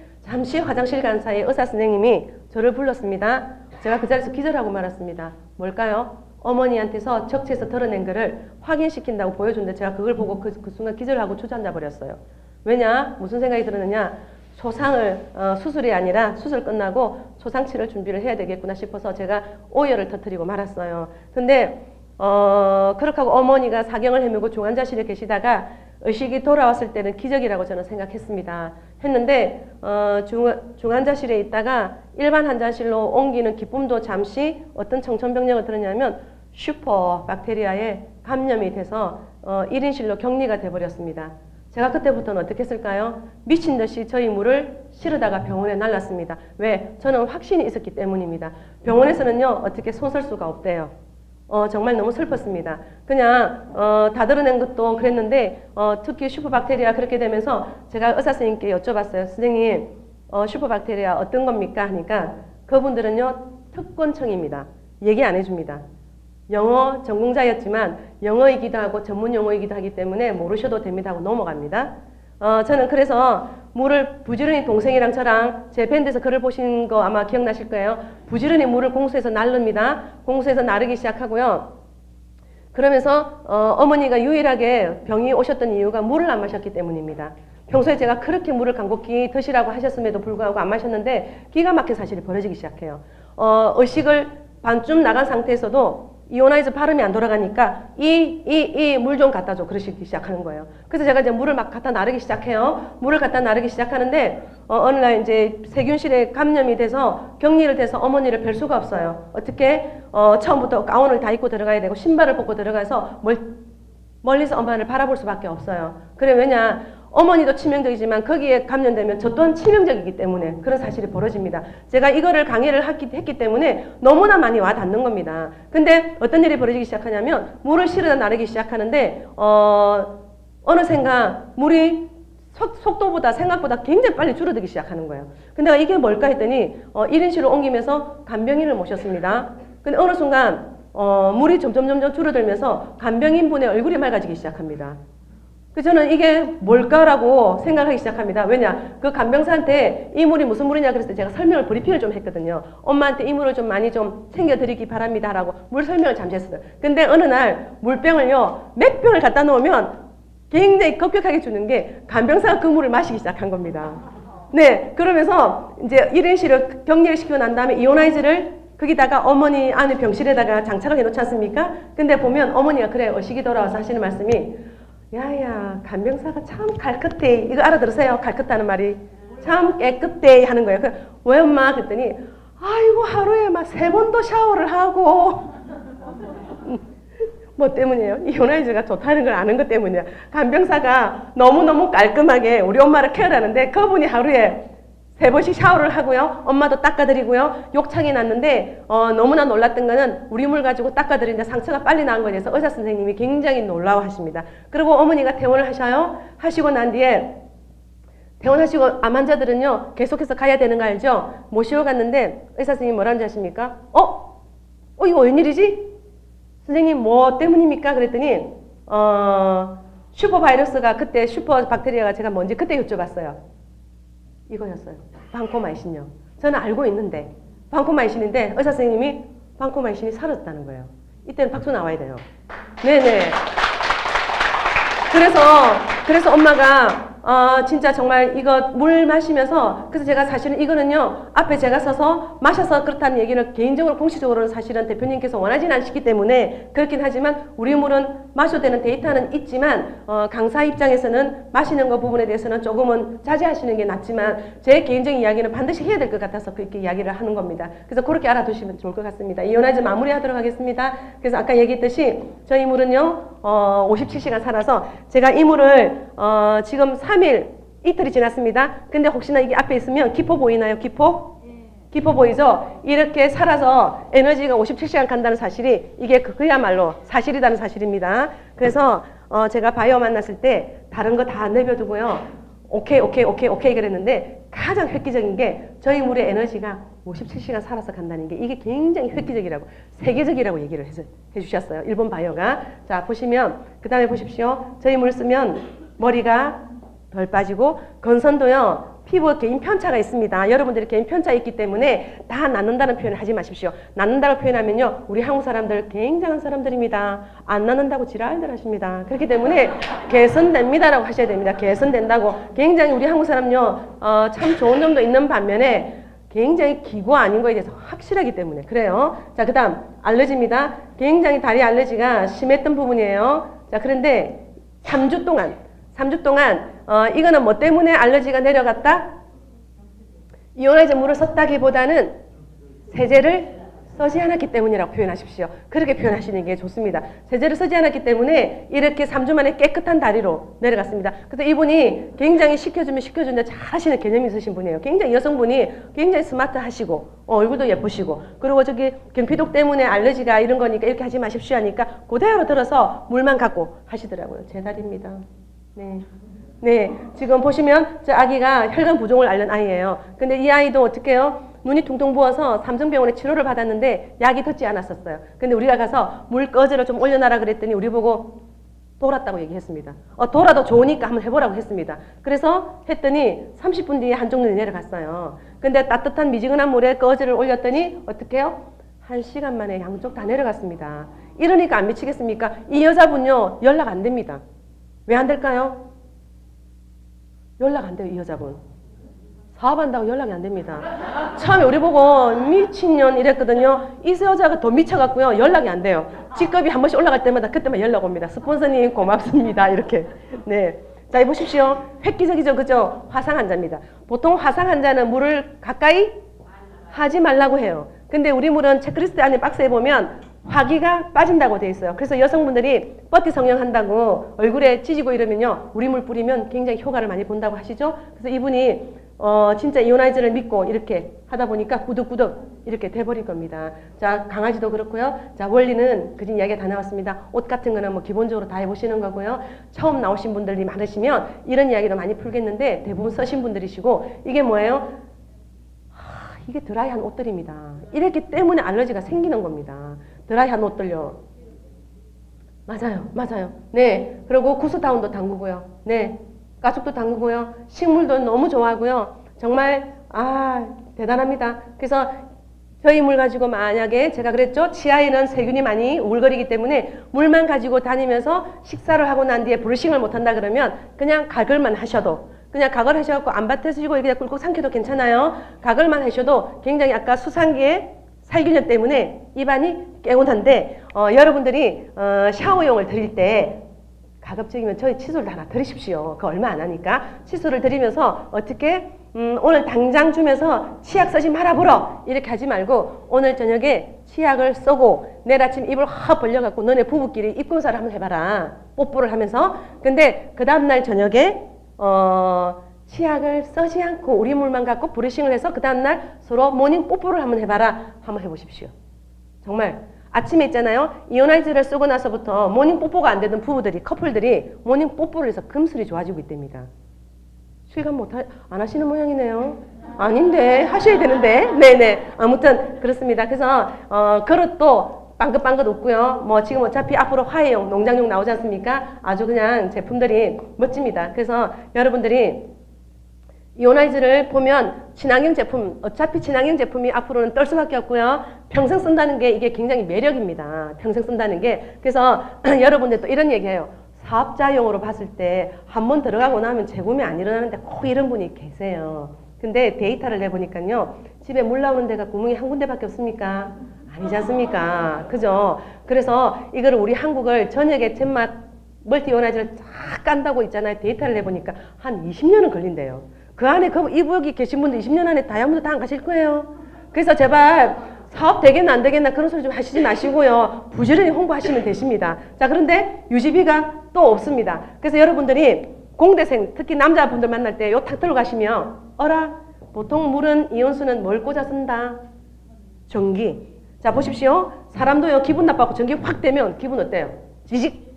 화장실 간 사이에 의사 선생님이 저를 불렀습니다. 제가 그 자리에서 기절하고 말았습니다. 뭘까요? 어머니한테서 적체에서 드러낸 거를 확인시킨다고 보여줬는데 제가 그걸 보고 그 순간 기절하고 주저앉아 버렸어요. 왜냐? 무슨 생각이 들었느냐? 초상을 수술이 아니라 수술 끝나고 초상치를 준비를 해야 되겠구나 싶어서 제가 오열을 터뜨리고 말았어요. 근데 그렇게 하고 어머니가 사경을 헤매고 중환자실에 계시다가 의식이 돌아왔을 때는 기적이라고 저는 생각했습니다. 했는데 중환자실에 있다가 일반 환자실로 옮기는 기쁨도 잠시 어떤 청천벽력을 들었냐면 슈퍼박테리아에 감염이 돼서 1인실로 격리가 돼버렸습니다. 제가 그때부터는 어떻게 했을까요? 미친 듯이 저희 물을 실으다가 병원에 날랐습니다. 왜? 저는 확신이 있었기 때문입니다. 병원에서는요, 어떻게 손 쓸 수가 없대요. 정말 너무 슬펐습니다. 그냥 다 드러낸 것도 그랬는데 특히 슈퍼박테리아 그렇게 되면서 제가 의사 선생님께 여쭤봤어요. 선생님, 슈퍼박테리아 어떤 겁니까? 하니까 그분들은요 특권층입니다. 얘기 안 해줍니다. 영어 전공자였지만 영어이기도 하고 전문 용어이기도 하기 때문에 모르셔도 됩니다 하고 넘어갑니다. 저는 그래서 물을 부지런히 동생이랑 저랑 제 밴드에서 글을 보신 거 아마 기억나실 거예요. 부지런히 물을 공수해서 나릅니다. 공수해서 나르기 시작하고요. 그러면서 어머니가 유일하게 병이 오셨던 이유가 물을 안 마셨기 때문입니다. 평소에 제가 그렇게 물을 간곡히 드시라고 하셨음에도 불구하고 안 마셨는데 기가 막힌 사실이 벌어지기 시작해요. 의식을 반쯤 나간 상태에서도 이오나이즈 발음이 안 돌아가니까 물 좀 갖다 줘 그러시기 시작하는 거예요. 그래서 제가 이제 물을 막 갖다 나르기 시작해요. 물을 갖다 나르기 시작하는데 어느 날 이제 세균실에 감염이 돼서 격리를 돼서 어머니를 뵐 수가 없어요. 어떻게 처음부터 가운을 다 입고 들어가야 되고 신발을 벗고 들어가서 멀리서 엄마를 바라볼 수밖에 없어요. 그래 왜냐 어머니도 치명적이지만 거기에 감염되면 저 또한 치명적이기 때문에 그런 사실이 벌어집니다. 제가 이거를 강의를 했기 때문에 너무나 많이 와 닿는 겁니다. 근데 어떤 일이 벌어지기 시작하냐면 물을 실어다 나르기 시작하는데 어느샌가 물이 속도보다 생각보다 굉장히 빨리 줄어들기 시작하는 거예요. 근데 이게 뭘까 했더니 1인실로 옮기면서 간병인을 모셨습니다. 근데 어느 순간 물이 점점 줄어들면서 간병인분의 얼굴이 맑아지기 시작합니다. 그래서 저는 이게 뭘까라고 생각하기 시작합니다. 왜냐, 그 간병사한테 이 물이 무슨 물이냐 그랬을 때 제가 설명을 브리핑을 좀 했거든요. 엄마한테 이 물을 좀 많이 좀 챙겨드리기 바랍니다 라고 물 설명을 잠시 했어요. 근데 어느 날 물병을요 몇 병을 갖다 놓으면 굉장히 급격하게 주는 게 간병사가 그 물을 마시기 시작한 겁니다. 네, 그러면서 이제 1인실을 격리를 시키고 난 다음에 이오나이즈를 거기다가 어머니 안에 병실에다가 장착을 해놓지 않습니까? 근데 보면 어머니가 그래 의식이 돌아와서 하시는 말씀이 야야 간병사가 참 갈끗해. 이거 알아들으세요? 갈끗하는 말이 참 깨끗해 하는 거예요. 왜 엄마? 그랬더니 아이고 하루에 막 3번도 샤워를 하고 뭐 때문이에요? 이오나이즈가 좋다는 걸 아는 것 때문이에요. 간병사가 너무너무 깔끔하게 우리 엄마를 케어하는데 그분이 하루에 3번씩 샤워를 하고요. 엄마도 닦아드리고요. 욕창이 났는데 너무나 놀랐던 거는 우리 물 가지고 닦아드리는데 상처가 빨리 나은 거에 대해서 의사 선생님이 굉장히 놀라워하십니다. 그리고 어머니가 퇴원을 하셔요. 하시고 난 뒤에 퇴원하시고 암 환자들은요. 계속해서 가야 되는 거 알죠? 모시고 갔는데 의사 선생님이 뭐라는지 아십니까? 이거 웬일이지? 선생님 뭐 때문입니까? 그랬더니 슈퍼바이러스가 그때 슈퍼박테리아가 제가 뭔지 그때 여쭤봤어요. 이거였어요. 방코마이신요. 저는 알고 있는데 방코마이신인데 의사 선생님이 방코마이신이 사라졌다는 거예요. 이때는 박수 나와야 돼요. 네네. 그래서 엄마가 진짜 정말 이거 물 마시면서 그래서 제가 사실은 이거는요 앞에 제가 서서 마셔서 그렇다는 얘기를 개인적으로 공식적으로는 사실은 대표님께서 원하지는 않으시기 때문에 그렇긴 하지만 우리 물은 마셔도 되는 데이터는 있지만 강사 입장에서는 마시는 거 부분에 대해서는 조금은 자제하시는 게 낫지만 제 개인적인 이야기는 반드시 해야 될 것 같아서 그렇게 이야기를 하는 겁니다. 그래서 그렇게 알아두시면 좋을 것 같습니다. 이온화이즈 마무리하도록 하겠습니다. 그래서 아까 얘기했듯이 저희 물은요 57시간 살아서 제가 이 물을 지금 3일 이틀이 지났습니다. 근데 혹시나 이게 앞에 있으면 기포 보이나요? 기포? 기포 보이죠? 이렇게 살아서 에너지가 57시간 간다는 사실이 이게 그야말로 사실이라는 사실입니다. 그래서 제가 바이오 만났을 때 다른 거 다 내버려두고요. 오케이 그랬는데 가장 획기적인 게 저희 물의 에너지가 57시간 살아서 간다는 게 이게 굉장히 획기적이라고 세계적이라고 얘기를 해주셨어요. 일본 바이오가. 자 보시면 그 다음에 보십시오. 저희 물 쓰면 머리가 덜 빠지고 건선도요. 피부 개인 편차가 있습니다. 여러분들이 개인 편차 있기 때문에 다 낫는다는 표현을 하지 마십시오. 낫는다고 표현하면요. 우리 한국 사람들 굉장한 사람들입니다. 안 낫는다고 지랄들 하십니다. 그렇기 때문에 개선됩니다라고 하셔야 됩니다. 개선된다고. 굉장히 우리 한국 사람요. 참 좋은 점도 있는 반면에 굉장히 기고 아닌 거에 대해서 확실하기 때문에 그래요. 자, 그 다음 알러지입니다. 굉장히 다리 알러지가 심했던 부분이에요. 자, 그런데 3주 동안 이거는 뭐 때문에 알러지가 내려갔다? 이온화이즈 물을 썼다기보다는 세제를 쓰지 않았기 때문이라고 표현하십시오. 그렇게 표현하시는 게 좋습니다. 세제를 쓰지 않았기 때문에 이렇게 3주 만에 깨끗한 다리로 내려갔습니다. 그래서 이분이 굉장히 시켜주는데 잘 하시는 개념이 있으신 분이에요. 굉장히 여성분이 굉장히 스마트하시고 얼굴도 예쁘시고 그리고 저기 경피독 때문에 알러지가 이런 거니까 이렇게 하지 마십시오 하니까 그대로 들어서 물만 갖고 하시더라고요. 제 다리입니다. 네. 네, 지금 보시면 저 아기가 혈관 부종을 앓는 아이예요. 근데 이 아이도 어떻게 해요? 눈이 퉁퉁 부어서 삼성병원에 치료를 받았는데 약이 듣지 않았었어요. 근데 우리가 가서 물 꺼지를 좀 올려놔라 그랬더니 우리 보고 돌았다고 얘기했습니다. 돌아도 좋으니까 한번 해보라고 했습니다. 그래서 했더니 30분 뒤에 한쪽 눈이 내려갔어요. 근데 따뜻한 미지근한 물에 꺼지를 올렸더니 어떻게 해요? 1시간 만에 양쪽 다 내려갔습니다. 이러니까 안 미치겠습니까? 이 여자분요, 연락 안 됩니다. 왜 안 될까요? 연락 안 돼요, 이 여자분. 사업한다고 연락이 안 됩니다. 처음에 우리 보고 미친년 이랬거든요. 이 여자가 더 미쳐갖고요, 연락이 안 돼요. 직급이 한 번씩 올라갈 때마다 그때만 연락 옵니다. 스폰서님 고맙습니다. 이렇게. 네. 자, 이 보십시오. 획기적이죠, 그죠? 화상 환자입니다. 보통 화상 환자는 물을 가까이 하지 말라고 해요. 근데 우리 물은 체크리스트 안에 박스에 보면 화기가 빠진다고 돼 있어요. 그래서 여성분들이 뻗티 성형 한다고 얼굴에 찢이고 이러면요, 우리 물 뿌리면 굉장히 효과를 많이 본다고 하시죠. 그래서 이분이 진짜 이오나이저를 믿고 이렇게 하다 보니까 구득구득 이렇게 돼버린 겁니다. 자, 강아지도 그렇고요. 자, 원리는 그진 이야기가 다 나왔습니다. 옷 같은 거는 뭐 기본적으로 다 해보시는 거고요. 처음 나오신 분들이 많으시면 이런 이야기도 많이 풀겠는데 대부분 써신 분들이시고, 이게 뭐예요? 이게 드라이한 옷들입니다. 이렇기 때문에 알러지가 생기는 겁니다. 드라이한 옷들요. 맞아요. 맞아요. 네. 그리고 구스다운도 담그고요. 네. 가죽도 담그고요. 식물도 너무 좋아하고요. 정말 대단합니다. 그래서 저희 물 가지고 만약에 제가 그랬죠. 치아에는 세균이 많이 우글거리기 때문에 물만 가지고 다니면서 식사를 하고 난 뒤에 브러싱을 못한다 그러면 그냥 가글만 하셔도, 그냥 가글 하셔갖고 안 뱉어지고 그냥 꿀꺽 삼켜도 괜찮아요. 가글만 하셔도 굉장히 아까 수상기의 살균력 때문에 입안이 개운한데, 여러분들이 샤워용을 드릴 때 가급적이면 저희 칫솔도 하나 드리십시오. 그거 얼마 안 하니까 칫솔을 드리면서 어떻게 오늘 당장 주면서 치약 쓰지 말아보러 이렇게 하지 말고 오늘 저녁에 치약을 쓰고 내일 아침 입을 확 벌려갖고 너네 부부끼리 입금사를 한번 해봐라. 뽀뽀를 하면서. 근데 그 다음날 저녁에 치약을 쓰지 않고 우리 물만 갖고 브러싱을 해서 그 다음날 서로 모닝 뽀뽀를 한번 해봐라. 한번 해보십시오. 정말 아침에 있잖아요. 이오나이저를 쓰고 나서부터 모닝 뽀뽀가 안 되던 부부들이, 커플들이 모닝 뽀뽀를 해서 금슬이 좋아지고 있답니다. 실감 안 하시는 모양이네요. 아닌데 하셔야 되는데. 네네. 아무튼 그렇습니다. 그래서 그릇도 빵긋빵긋 웃고요. 뭐 지금 어차피 앞으로 화해용, 농장용 나오지 않습니까? 아주 그냥 제품들이 멋집니다. 그래서 여러분들이 이오나이저를 보면 친환경 제품, 어차피 친환경 제품이 앞으로는 떨 수밖에 없고요. 평생 쓴다는 게 이게 굉장히 매력입니다. 평생 쓴다는 게. 그래서 여러분들 또 이런 얘기해요. 사업자용으로 봤을 때 한 번 들어가고 나면 재구매 안 일어나는데 꼭 이런 분이 계세요. 근데 데이터를 내보니까요. 집에 물 나오는 데가 구멍이 한 군데밖에 없습니까? 아니지 않습니까? 그죠? 그래서 이거를 우리 한국을 전역에 젠맛 멀티 이오나이저를 쫙 깐다고 있잖아요. 데이터를 내보니까 한 20년은 걸린대요. 그 안에 여기 계신 분들 20년 안에 다이아몬드 다 안 가실 거예요. 그래서 제발 사업 되겠나 안 되겠나 그런 소리 좀 하시지 마시고요. 부지런히 홍보하시면 되십니다. 자, 그런데 유지비가 또 없습니다. 그래서 여러분들이 공대생, 특히 남자분들 만날 때 요 탁 들어가시면 보통 물은 이온수는 뭘 꽂아 쓴다? 전기. 자, 보십시오. 사람도요 기분 나빠고 전기 확 되면 기분 어때요? 지직.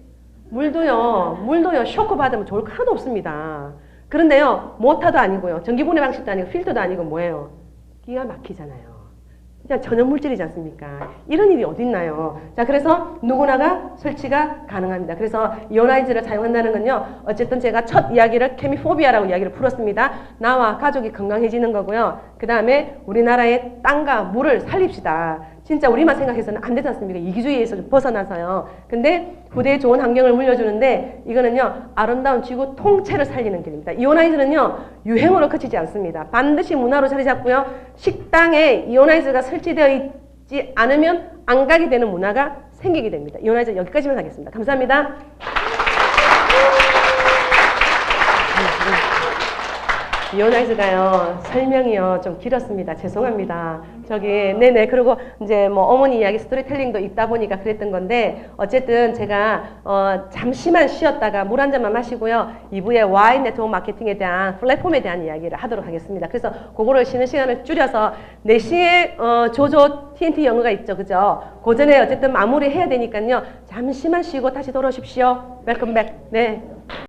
물도요 쇼크 받으면 좋을 거 하나도 없습니다. 그런데요, 모터도 아니고요, 전기 분해 방식도 아니고 필터도 아니고 뭐예요? 기가 막히잖아요. 그냥 전염 물질이지 않습니까? 이런 일이 어딨나요? 자, 그래서 누구나가 설치가 가능합니다. 그래서 이오나이저를 사용한다는 건요, 어쨌든 제가 첫 이야기를 케미포비아라고 이야기를 풀었습니다. 나와 가족이 건강해지는 거고요. 그 다음에 우리나라의 땅과 물을 살립시다. 진짜 우리만 생각해서는 안 되지 않습니까? 이기주의에서 좀 벗어나서요. 근데 후대에 좋은 환경을 물려주는데 이거는요, 아름다운 지구 통째를 살리는 길입니다. 이오나이저는요, 유행으로 그치지 않습니다. 반드시 문화로 자리 잡고요. 식당에 이오나이저가 설치되어 있지 않으면 안 가게 되는 문화가 생기게 됩니다. 이오나이저 여기까지만 하겠습니다. 감사합니다. 이오나이저가요, 설명이요, 좀 길었습니다. 죄송합니다. 네네. 그리고 이제 뭐 어머니 이야기 스토리텔링도 있다 보니까 그랬던 건데, 어쨌든 제가, 잠시만 쉬었다가 물 한 잔만 마시고요. 2부에 Y 네트워크 마케팅에 대한 플랫폼에 대한 이야기를 하도록 하겠습니다. 그래서 그거를 쉬는 시간을 줄여서 4시에, 조조 TNT 영어가 있죠. 그죠? 그 전에 어쨌든 마무리 해야 되니까요. 잠시만 쉬고 다시 돌아오십시오. 웰컴 백. 네.